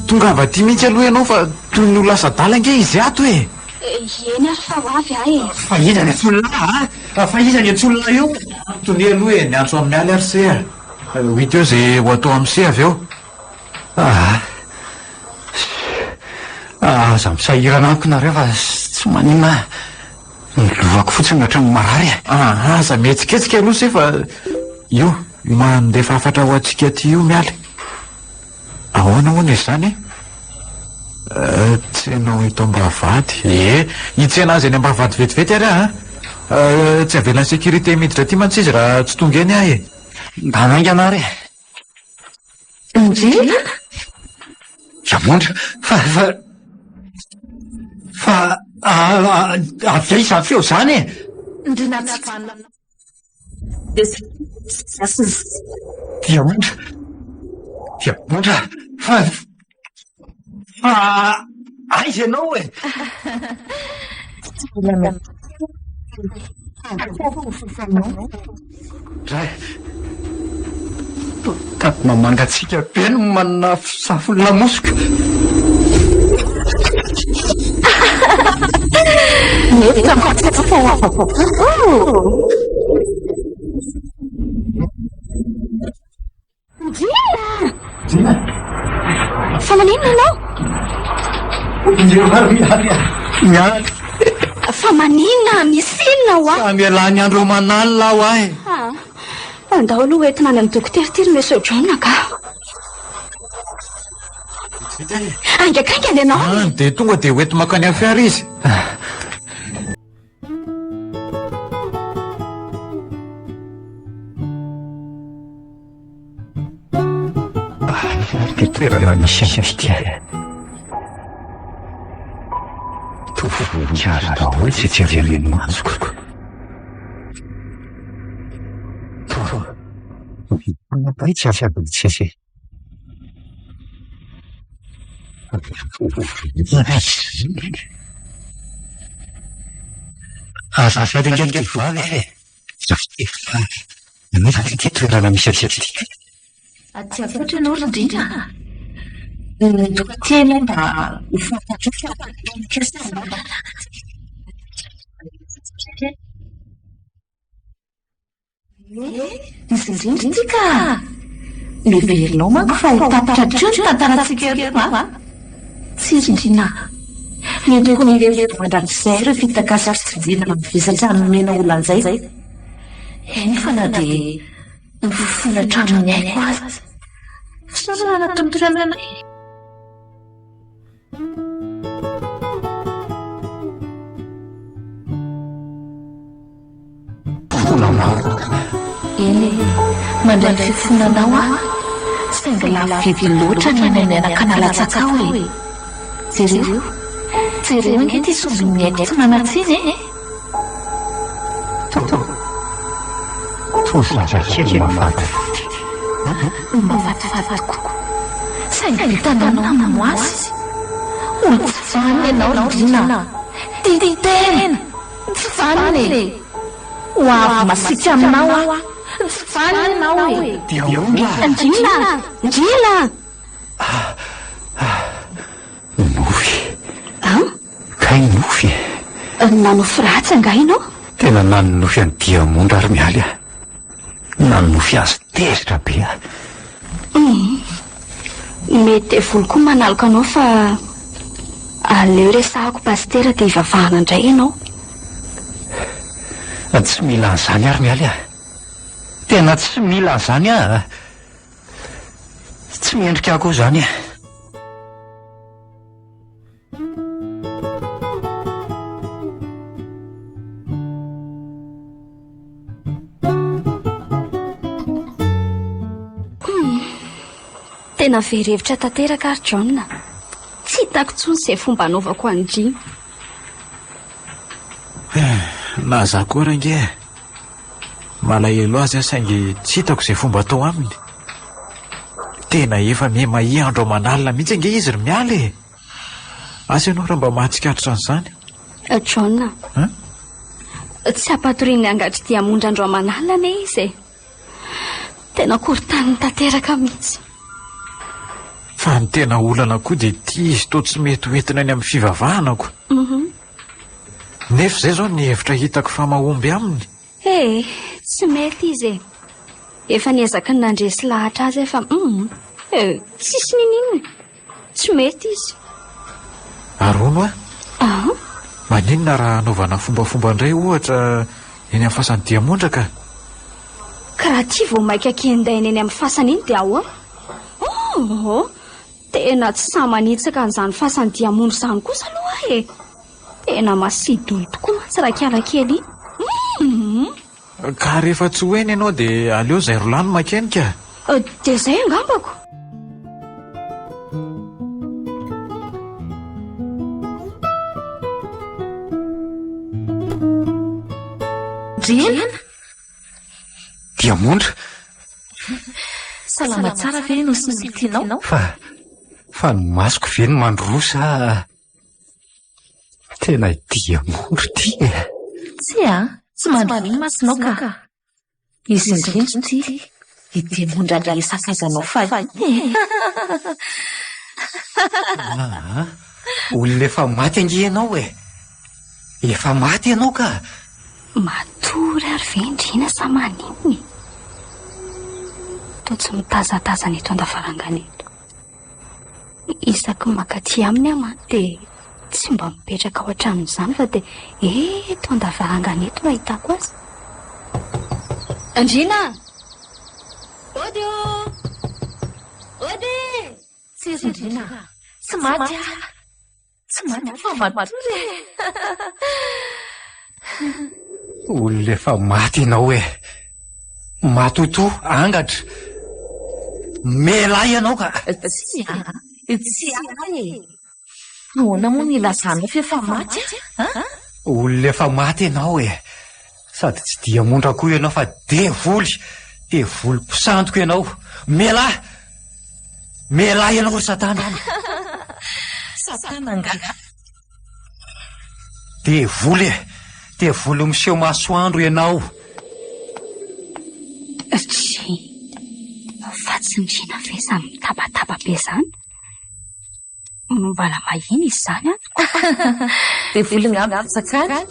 tonga avaty mihitsy aloha ianao fa toy ny lasa dala nge izy ato e. Eny ary fa ho avy ahy e. Fa iza ny antsolona fa iza ny antsolona io? Tony aloha e, ny antso amin'ny aly ary se a. Hita eo zay ho atao amin'ny se avy eo. Aza misahirana amiko nareo fa tsy manina ny lovako fotsiny hatrany marary e. Aza mihetsiketsika aloha se fa io mandefa afatra ho antsika ty io mialy. Ahoana moa izany? Tsenao ito ambavady. Hitsena azy any ambavady vetivety ary tsy avelan'ny sécurité miditra ty mantsy izy raha tsy tonga eny ahy e. Mba nainganary e. Indrina? Diamondra fa avy aiza feo zany e. Indrina tsy vanina. Diamondra fa aiza ianao e. Ray tady mamangatsika be no manana fisafony lamosika. Fa maninona ianao? Fa maninona? Misy inona ho aho? Mialany andro manalina aho ahy. Andao aloha entina any amin'ny dokotera ty ry Monsieur John ka. Aingakaingana ianao? Dia tonga dia hoety makany amin'ny fiara izy. Ty toerana misy azy tovoninkazo daholo tsy tsy avy amin'ny masoko. Tsy avy aby tsy azy. Azafady ngelika vavy e. Ty toerana misy azy ty. Aty afatra ianao Indrina. Dokotera mba ho fantatrao fa izy indrindra ity ka miverinao manko fa ho tapitra treo ny tantarantsika eo tsy Indrina. Mendreko mivery mandran'izay ireo fitakasa sy fidinana mivesatra nomena olona an'izay. Eny fa na dia mifofolatra amin'ny aiko azy. Sarana tontoranana. Eny mandray fifonanao saingy lafo vidy loatra ny any mianaka nalatsaka hoe jereo inge ty sombiny aiko tsy manatsiny e. Tozazakely mavativaty mavativaty kokoa saingy vitanao namoasy olo tsy vaniny ianao Rindrina titena tsy vaniny ho avy masiaka aminao tsy vaniny ianao e Ndrina nofy kay nofy nanofy ratsy anga ianao tena nanonofy any Diamondra ary mialy a nanonofy azy teritra be a mety voloko manaloka anao fa aleo resahako pastera dia ivavahana indray ianao tsy mila an'izany ary mialy a tena tsy mila an'izany a tsy miendrika akoho izany a tena verevitra tanteraka ary John tsy hitako tsony izay fomba anaovako any Jim na za koa range malahelo azy saingy tsy hitako izay fomba atao aminy tena efa miha-mahi andro manalina mihitsy ange izy ry mialy e asa ianao raha mba mahatsikatra an'izany John tsy ampatoriany angatry Diamondra andro manalina ne izy e tena korontaniny tanteraka mihitsy fa ny tena olana koa dia tia izy to tsy mety hoentina any amin'ny fivavahanako nefa izay zao ny hevitra hitako fa mahomby aminy tsy mety izy efa niezaka ny nandresy lahatra azy fa tsisy ninina tsy mety izy arono maninona raha anaovana fombafomba indray ohatra eny amin'ny fasany Diamondra ka raha tia vao maika kendaina eny amin'ny fasany iny dia ao tena tsy samanitsaka an'izany fasany Diamondra izany kosa aloha tena masidoly tokoa mantsy raha kiala kely ka rehefa tsy hoeny ianao dia aleo zay rolano makenika dia izay angambako Rindrina Diamondra salama tsara ve no sy mitianao fa ny masoko ve no mandrosa tena Diamondra ty tsy mandro masinao ka izy indrindro ty i Diamondra ndray sakazanao fay olona efa maty ange ianao efa maty ianao ka matory ary ve Ndrina sa maninony to tsy mitazatazana eto andavarangana eto isaky makaty aminy amany dia tsy mba mipetraka ao an-tranon'izany fa dia eto andavarangana eto ahitako azy Ndrina ody tsy izy Ndrina tsy maty fa matory olona efa maty ianao matoto angatra melahy ianao ka tsy noana moa ny lazanao fa efa maty olona efa maty ianao sady tsy Diamondra koa ianao fa devoly mpisantoko ianao melahy ianao satana nga devoly miseho masoandro ianao fa tsy Ndrina ve izany mitabataba be izany mbala mahiny izy izany devoly ngambitsakany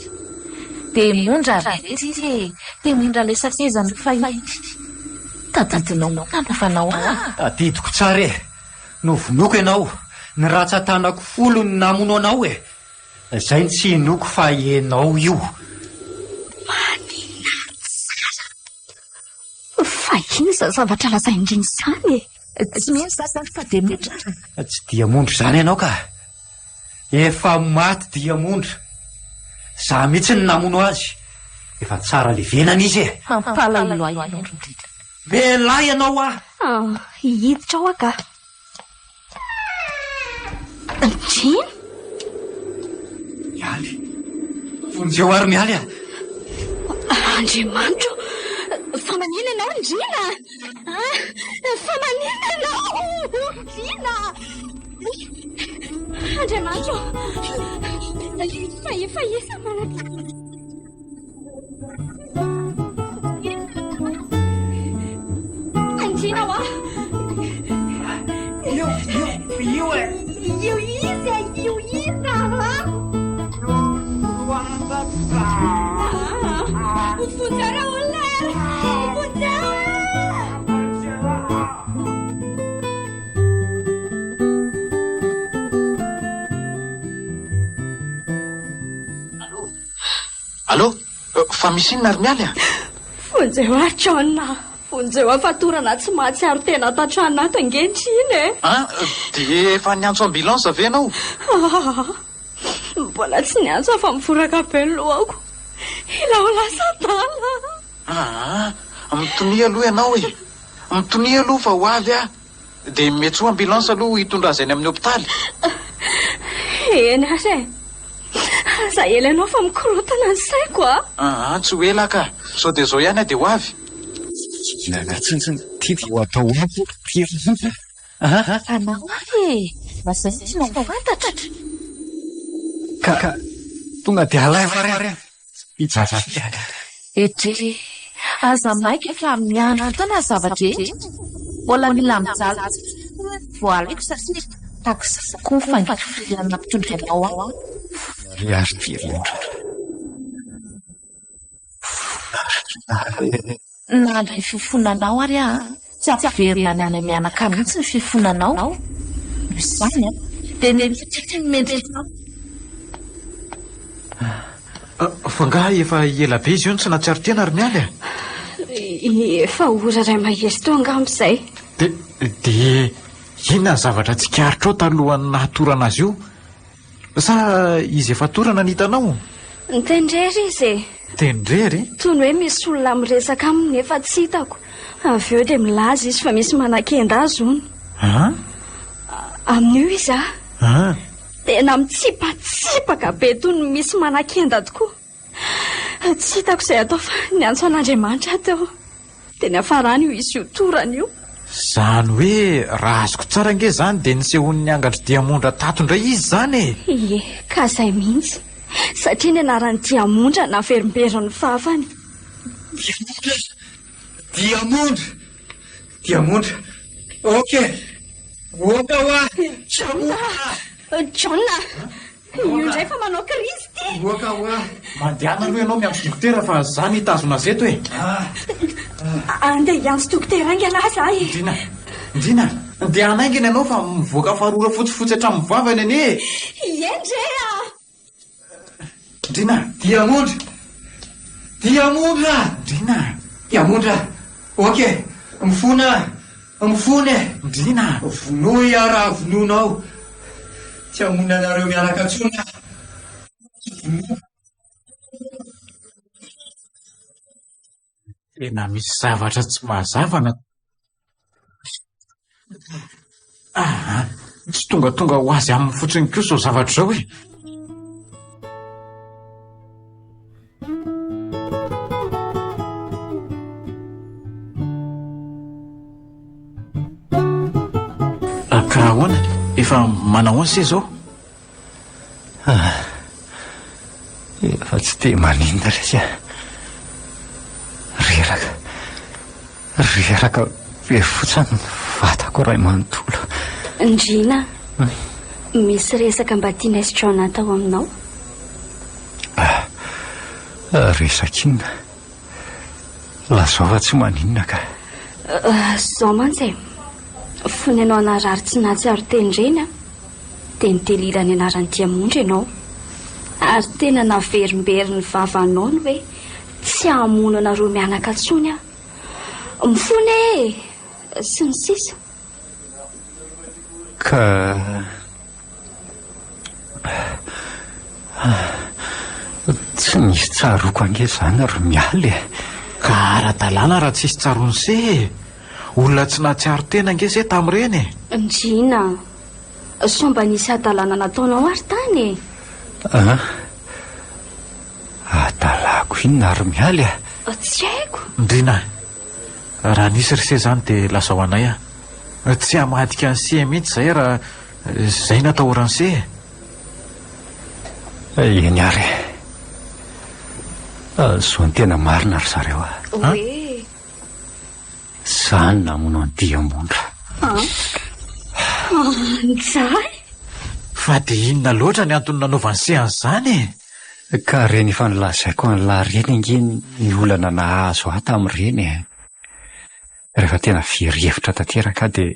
Diamondra Diamondra ilay sakezany fay tadidinao nanafanao tadidiko tsara novonoko ianao ny ratsan-tanako folo ny namono anao izay ny tsy inoko fa ianao io manina tsara fa iny za zavatra lazay Ndrina izany tsy maintsy zany fa Diamondra tsy Diamondra izany ianao ka efa maty Diamondra za mihitsy ny namono azy efa tsara levenana izy mampalahelo ianao melahy ianao hiditra ao aka Ndrina mialy vonjeo ary mialy Andriamanitro fa manina ianao Ndrina Fananina ianao! Lina! Andriamanitra! Faesa malaka! Andrina ho ah! Io e! Io iza! Funziona olè! Funziona! Allo? Fa misy inona ary mialy a? Fonjeo atrana! Fonjeo afatorana tsy mahatsiaro tena tatrana ato angetriny e! Dia efa niantso ambulansa ve ianao? Mbola tsy niantso afa miforaka be ny lohako. Ilao lasa dala. Mitonia aloha ianao e. Mitonia aloha fa ho avy a. Dia mety ho ambulansa aloha hitondra azy any amin'ny hopitaly. Eny ary e. Aza ela ianao fa mikorotana ny saiko a. Tsy ho ela ka. Sao dia zao ihany a dia ho avy. Tsiny tia ho atao apo tia. Anao ary e. Mazay tsy no mifantatra. Ka tonga dia alaiva ary ijaza. Etre, aza maika efa mianatra zavatra e. Mbola mila mijaly voalaiko satria takisa koa fangifilana mpitondra anao ao. Riary firyndra. Na ilay fifonanao ary tsy ampiverina ny any mianaka mihitsy ny fifonanao. Izany dia nemitrika ny mendrika. Fa efa ela be izy io tsy natsiaro tena ary mialy a? Efa ora ray mahery teo angambizay. Dia inona ny zavatra tsy karitra ao talohan'ny nahatorana azy io? Sa izy efa torana ny hitanao? Nitendrery izy e. Tendrery? Toy ny hoe misy olona miresaka aminy efa tsy hitako. Avy eo dia milaza izy fa misy manan-kenda azy ony. Amin'io izy tena mitsipatsipaka be toy ny misy manan-kenda tokoa. Tsy hitako izay atao fa niantso an'Andriamanitra teo. Dia ny afarany io izy io torana io. Zany hoe raha azoko tsara nge zany dia nisehon'ny angatra diamondra tatondray izy zany e. Ie, ka izay mihitsy. Satria ny anaran'ny diamondra naverimberiny fafany. Diamondra. Okay. Oka ho ah. John, io indray fa manao krizy ty. Oka ho ah. Mandehana aloha ianao miantso dokotera fa zany hitazona zeto e. Andeha hiantso dokotera angana zahy. Indrina, andeha hanaingina ianao fa mivoaka farora fotsifotsy hatramin'ny vavany anie. Iendrea. Indrina, Diamondra. Okay. Mifona e. Indrina. Vonoa raha vononao. Tsy hamonina anareo miaraka tsona. Tena misy zavatra tsy mahazavana. Tsy tonga ho azy amin'ny fotsiny kosa zao zavatra zao e. Ka ahoana? Efa manao an'se zao? Efa tsy dia maninona resia. Reraka be fotsiny vatako ray manontolo. Ndrina, misy resaka mba tianay sy John atao aminao? Resak'inona? Lazava tsy maninona ka. Zao mantsy e. Fony ianao anarary tsy nahatsiaro tendreny dia nitelira ny anaran'ny diamondra ianao. Ary tena naverimberiny vavanao ny hoe tsy hamono anareo mianaka tsony mifony sy ny sisa. Ka tsy nisy tsaroko ange zany ry mialy e. Ka ara-dalàna raha tsisy tsaron'se olona tsy nahatsiaro tena nge se tamin'ireny e. Ndrina, somba nisy adalàna nataonao ary tany e. Adalàko inona ry mialy Tsy haiko. Ndrina, raha nisy rse zany dia lasa ho anay tsy hamadika ny se mihitsy zay raha zay natao ranse. Eny ary zo ny tena marina ry zareo hoe zany namono any diamondra. Nzay fa dia inona loatra ny antony nanaovany se an'izany ka reny efa nilazaiko an'lahy reny ange ny olana nahazo aho tamin'ireny. Rehefa tena very-hevitra tanteraka dia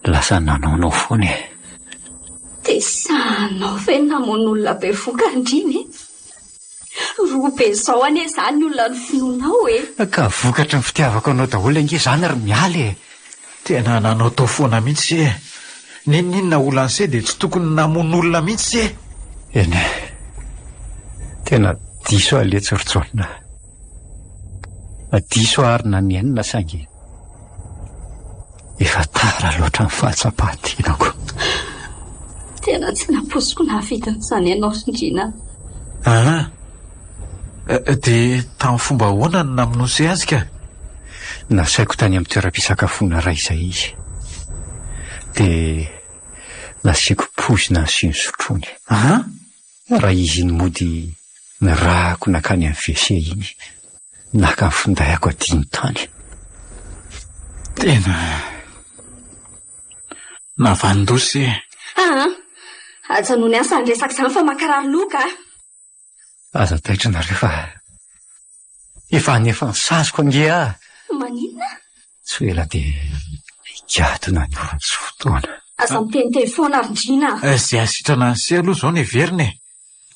lasa nanaonao foana dia sanao ve namon'olona be voka andriny roa be zao ane zany olona ny finoanao ka vokatry ny fitiavako anao daholo ange zany ary mialy tena nanao tao foana mihitsy se ninona olana se dia tsy tokony namon'olona mihitsy se. eny tena diso aletsoritsona diso arina ny enina sangy efa tara loatra ny fahatsapahatinako. tena tsy naposiko nahavitan'izany ianao sindrina. dia tamin'ny fomba ahoana no namonosy azy ka? Nasaiko tany amin'ny toeram-pisakafoana ray izay izy dia nasiako pozina ny sy ny sotrony. Raha izy ny mody ny rahako nakany amin'ny WC iny naka ny findahako adiny tany. Tena navandosy. Ajanony asa ny resaka izany fa mankarary loka. Aza taitra nareo fa efa nisazoko ange Maninona? Tsy ela dia higadona ny orany sy fotoana. Aza miteniteny foana rindrina. Izay asitrana ny se aloha zao ny heveriny.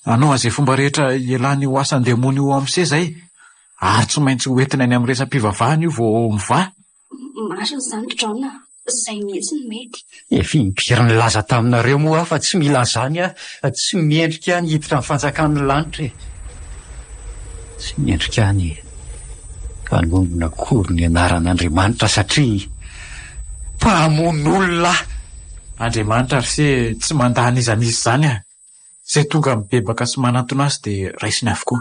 Anao azay fomba rehetra ialany ho asan-demony io amin'ny se zay ary tsy maintsy hoentina any amin'ny resam-pivavahana io vao miva. Marina izany John, izay mihitsy ny mety. Efa impiry nilaza taminareo moa fa tsy mila an'izany tsy miendrika ny hiditra ny fanjakan'ny lanitra. Tsy miendrika ny hanomboana kory ny anaran'Andriamanitra satria mpahamon'olona. Andriamanitra ry se tsy mandany izan'izy zany zay tonga mibebaka sy manantona azy dia raisiny avokoa.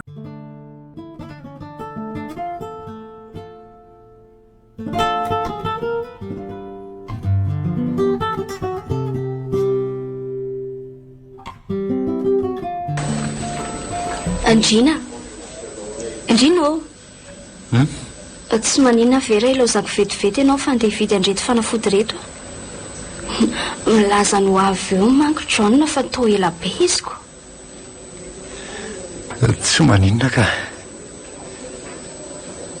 Andrina o. Tsy maninona vera ilaozako vetivety ianao fa andeha hividy andreto fanafody reto. Milaza no avy eo manko John fa toa ela be iziko. Tsy maninona ka.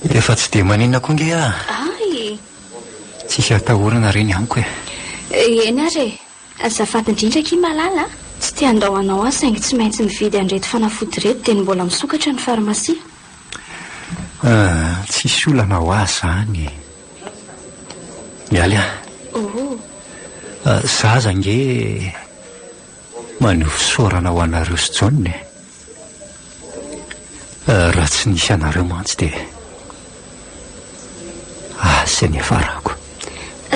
Efa tsy dia maninona koa nge Ay. Tsisy atahorana reny amiko Eny ary azafady indrindra ki malala. Tsy tia andahoanao ahy saingy tsy maintsy mividy andreto fanafody reto dia mbola misokatra ny farmasia. Tsisy olana ho azy zany. Mialy zaza nge maneho fisaorana ho anareo sy John. Raha tsy nisy anareo mantsy dia zay ny afarako.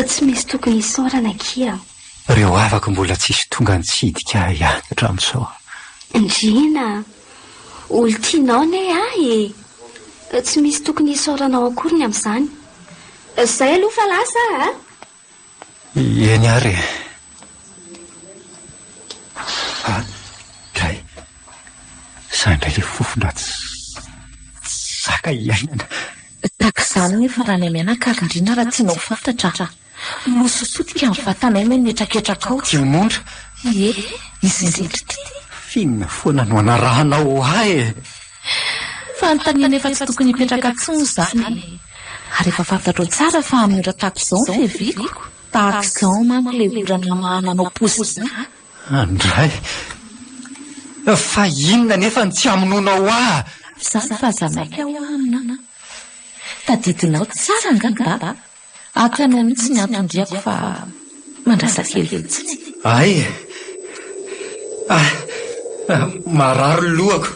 Tsy misy tokony hisaorana kia. Reo afaka mbola tsisy tonga nitsidika hianatra amin'izao. Ndrina olo tianao ne ahy. Tsy misy tokony hisaoranao akory ny amin'izany. Zay aloha fa lasa Eny ary kay sandray le fofona saka iainana. Takizany hoe fa raha ny mianakary indrina raha tianao fantatra mososotika amin'ny vatanay me netraketraka ao. Diamondra izy indrindra ty finona foana no anarahanao ahy fa nytaniana efa tsy tokony hipetraka tsony zany ary efa fantatrao tsara fa amin'ny ora takizao ny feviko takizao manko le orana mahananao pozina. Andray fa inona nefa ny tsy amononao ahy. Zany fa zanaika ao amina tadidinao tsara ngamba aka no mihitsy ny antondriako fa mandrasa kely fotsiny. Ay marary lohako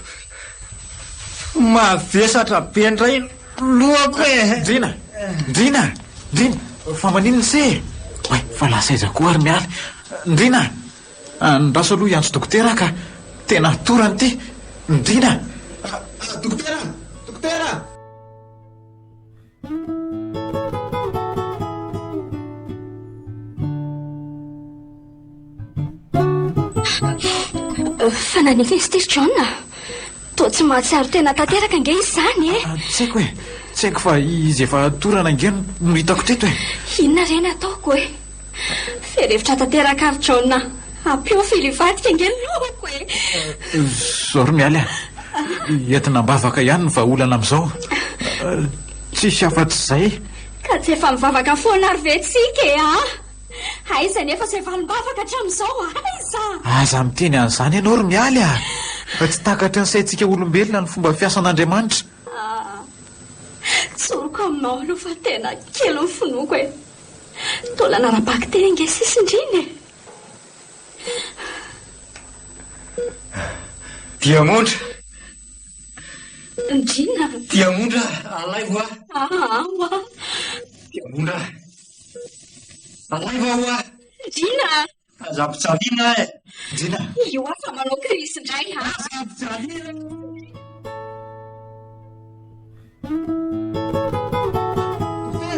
mavesatra be indray lohako Ndrina fa maninona se fa lasa iza koa ary mialy. Ndrina andraso aloha iantso dokotera ka tena torany ty. Ndrina dokotera Fananiky izy ty John toa tsy mahatsiaro tena tanteraka nge izy zany tsy haiko hoe tsy haiko fa izy efa torana angeno no hitako teto inona reny ataoko ferevitra tanteraka ary John ampio filivadika nge lohako zao ro mialy entina mbavaka ihany no vaolana amin'izao tsisy afa-tsy izay ka tsy efa mivavaka foana ary vetsika aiza nefa tsy efa nimbavaka hatramin'izao aiza aza miteny an'izany ianao ro mialy fa tsy takatra ny saintsika olombelona ny fomba fiasan'Andriamanitra tsoroko aminao aloha fa tena kely ny finoko tola narabaky teny nge sisindriny Diamondra Ndrina Diamondra alaivo Diamondra alaivo Ndrina Zapitsaliana Ndrina io fa manao krisy indray Zapitsaliana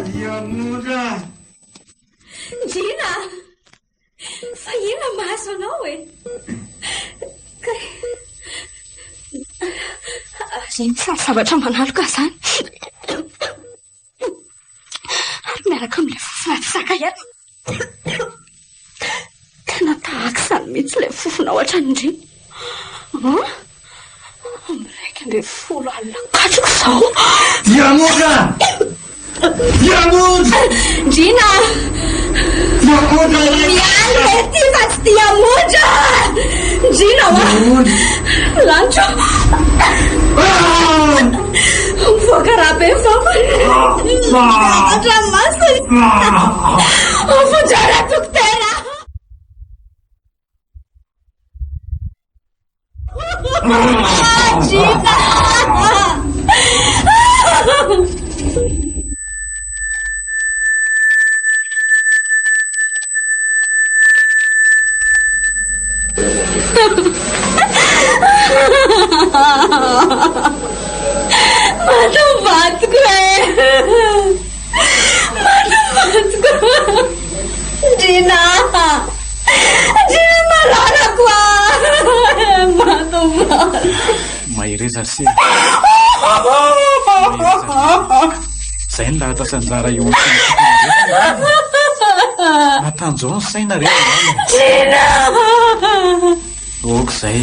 Diamondra Ndrina fa ina mahazo anao zay zavatra manalo ka zany ary miaraka amin'ilay fofona fisaka ihany tena tahaka izany mihitsy ilay fofona ao hatrany miraiky ambe folo alina katroko izao Diamondra Diamondra Ndrina Diamondra mialy ty fa tsy Diamondra Ndrina lanitro mivoaka raha be vavatra masony fonjara dokotera Ndrina Matovatiko Ndrina malalako matovato mahireza se zay ny lahatra sanjara eo matanjao ny saina Ndrina oko zay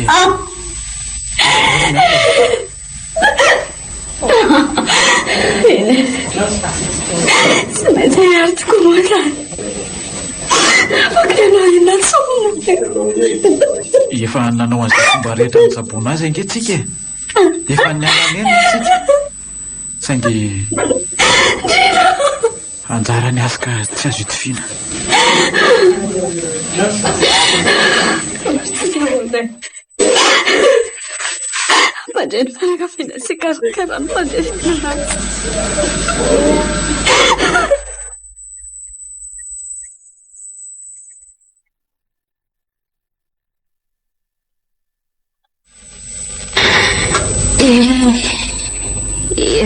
tsy maintsy ary tokoa moa zany afaka ianao inatsona efa nanao an'izay fomba rehetra ny sabona azy ange-tsika efa niananeny tsika saingy anjara ny azy ka tsy azo itifina mandreny fanakafiana sy karakarano fandefina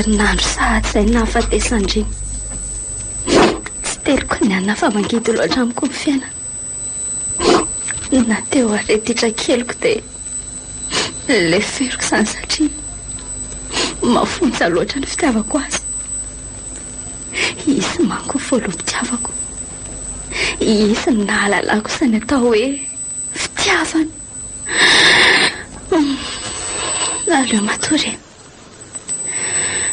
herinandro sahady izay nahafatesandriny tsy teliko ny anina fa mangidy loatra amiko ny fiaina na teo aretitra keliko dia leferiko izany satria mafonja loatra ny fitiavako azy isy manko ny voaloham-pitiavako isy ny nahalalako izany atao hoe fitiavany aleo matory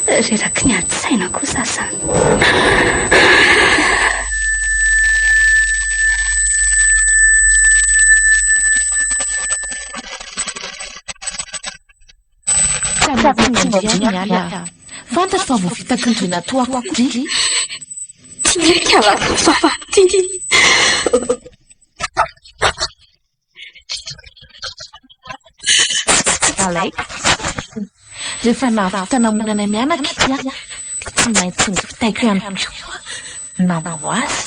reraky ny ady saina kosa zany fantatro fa voavitaky ny toina toako akondry tiavako vavany ty alay rehefa nahavitana monana mianaka itya tsy maintsy ny fitaiko ihany koa namao azy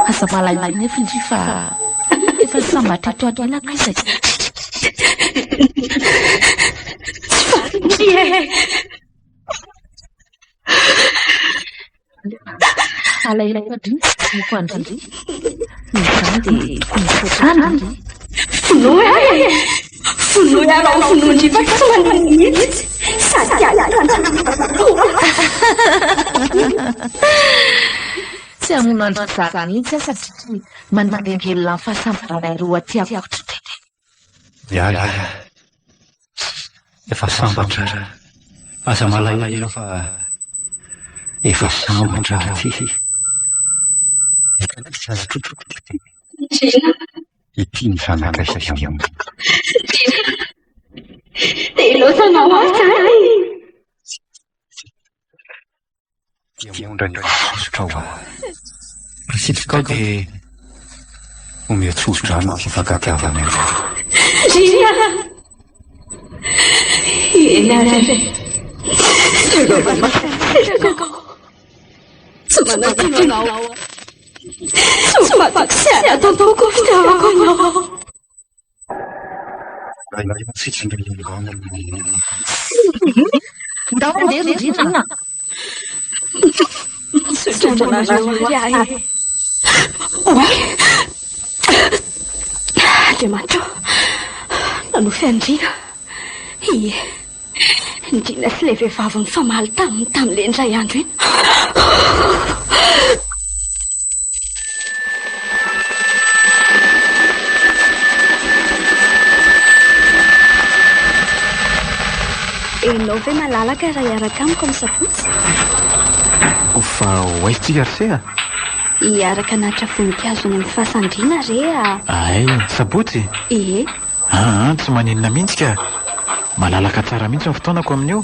asa malaina nefa indry fa efa sambatra eto adoanako izy alailay adry niko andry nizany dia tokony fotrana Vonoa ianao vonoandrifa tsy mananitsy sady tsy hamonandro zany itsy a satria manandengelona ny fahasambaranay roa tiako ia efa sambatra aza malaela fa efa sambatra ty ity ny zanakaisy am dia losanao azay dia mondra ny sotrao presitrikao dia omiatsodrano fifankatiavana Rina enarare tsy manatsinanao tsy mafaksiana tantaoko fitiavako anao ndao andeha Rina sotranareo ary Andriamanitra nanofi Andrina ie Andrina sy ilay vehivavy ny famaly tamin'ilay indray andro iny enao ve malalaka raha hiaraka amiko amin'ny sabotsy fa hoaitsika rsea hiaraka nahitra voninkazo any amin'ny fasandriana re ay sabotsy tsy maninona mihitsy ka malalaka tsara mihitsy ny fotoanako amin'io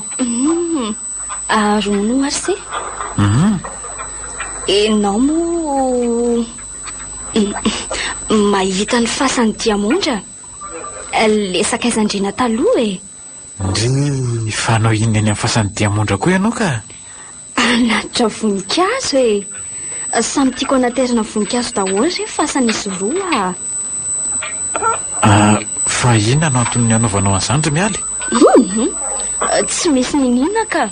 rono ary se enao mo mahita ny fasany diamondra le sakaizandriana taloha ndry fanao inona any amin'ny fasany diamondra koa ianao ka anatitra voninkazo samy tiako anaterina voninkazo daholo re fasan'izy roa fa inona no anton'ny anaovanao an'izany ry mialy tsy misy ninina ka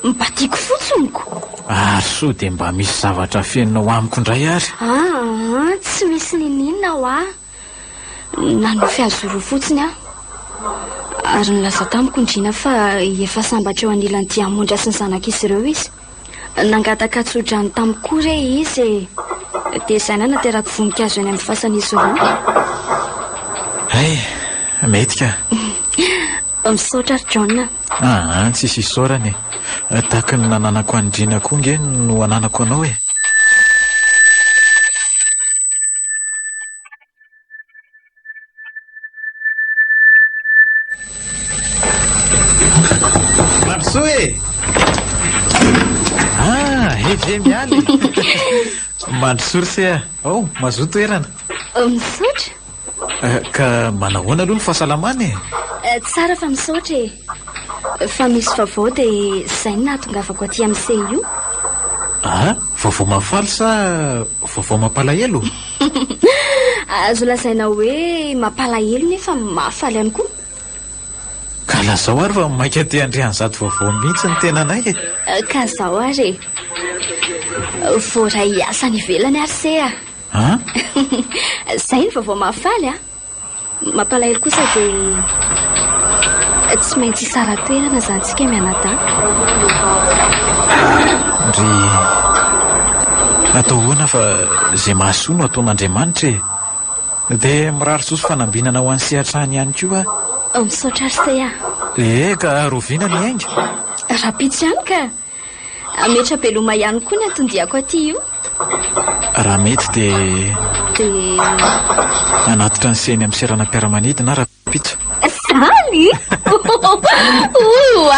mipatiako fotsoniko ary so dia mba misy zavatra fenonao amiko indray ary tsy misy ninina aho nanofy azo roa fotsiny ary nilaza tamiko indrina fa efa sambatra eo anilan'ny diamondra sy ny zanak'izy ireo izy nangataka tsodrano tamikoa re izy dia izay na naterako voninkazo eny amin'ny fasan'izy roa ay mety ka misaotra ry John tsisy isaorany tahaka ny nananako andrina koa nge no ananako anao Marso ve mialy mandrosory se mazoto toerana misaotra ka manahoana aloha ny fahasalamana tsara fa misaotra fa misy vaovao dia izay ny nahatongavako aty amin'ny se io vaovao mafaly sa vaovao mampalahelo azo lazaina hoe mampalahelo nefa mafaly ihany koa ka lazao ary fa maika te andrean'izady vaovao mihitsy ny tenanay ka zao ary voaray asa ny ivelany ary se izay ny vaovao mafaly mampalahelo kosa dia tsy maintsy isara toerana zantsika mianadahy ndry atao hoana fa izay mahasoa no ataon'Andriamanitra dia mirary soso fanambinana ho an'ny sehatrany ihany koa misaotra ary se ka roviana ny ainga rapitsy ihany ka metra beloma ihany koa ny antondiako aty io raha mety dia anatitra ny seny amin'ny seranam-piaramanidina rapitso zany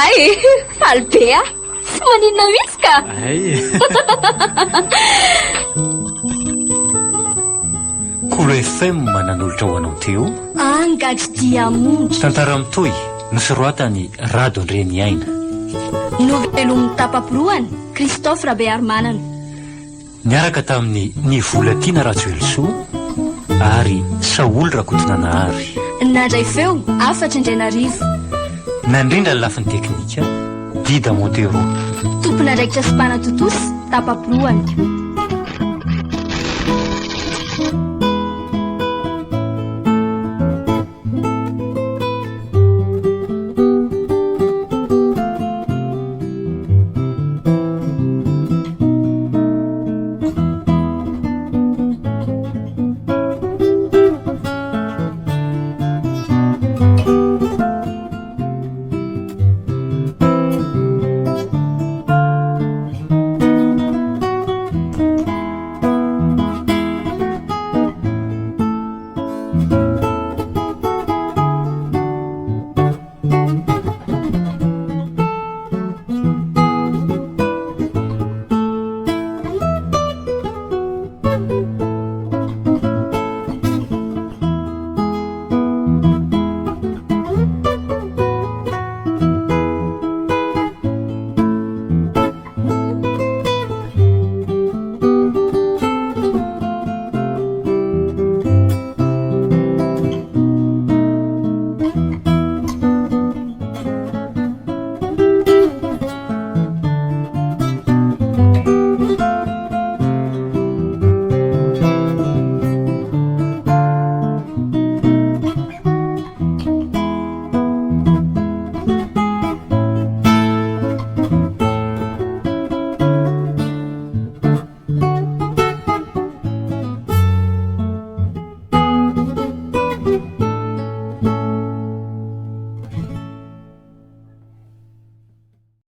ay faly be tsy maninona mihitsy ka Kolo FM manan'olotra ho anao teo angady diamondra tantara mitoy nosoratany Radondreny Aina novelomin'ny tapapiroany Christophe Rabearmanana niaraka tamin'ny Nivolatiana Ratsoelosoa ary Saoly Rakotonanahary nandray feo 4 nandrindra ny lafiny teknika Dida Montero tompona raikitra sy mpanatotosy tapapiroany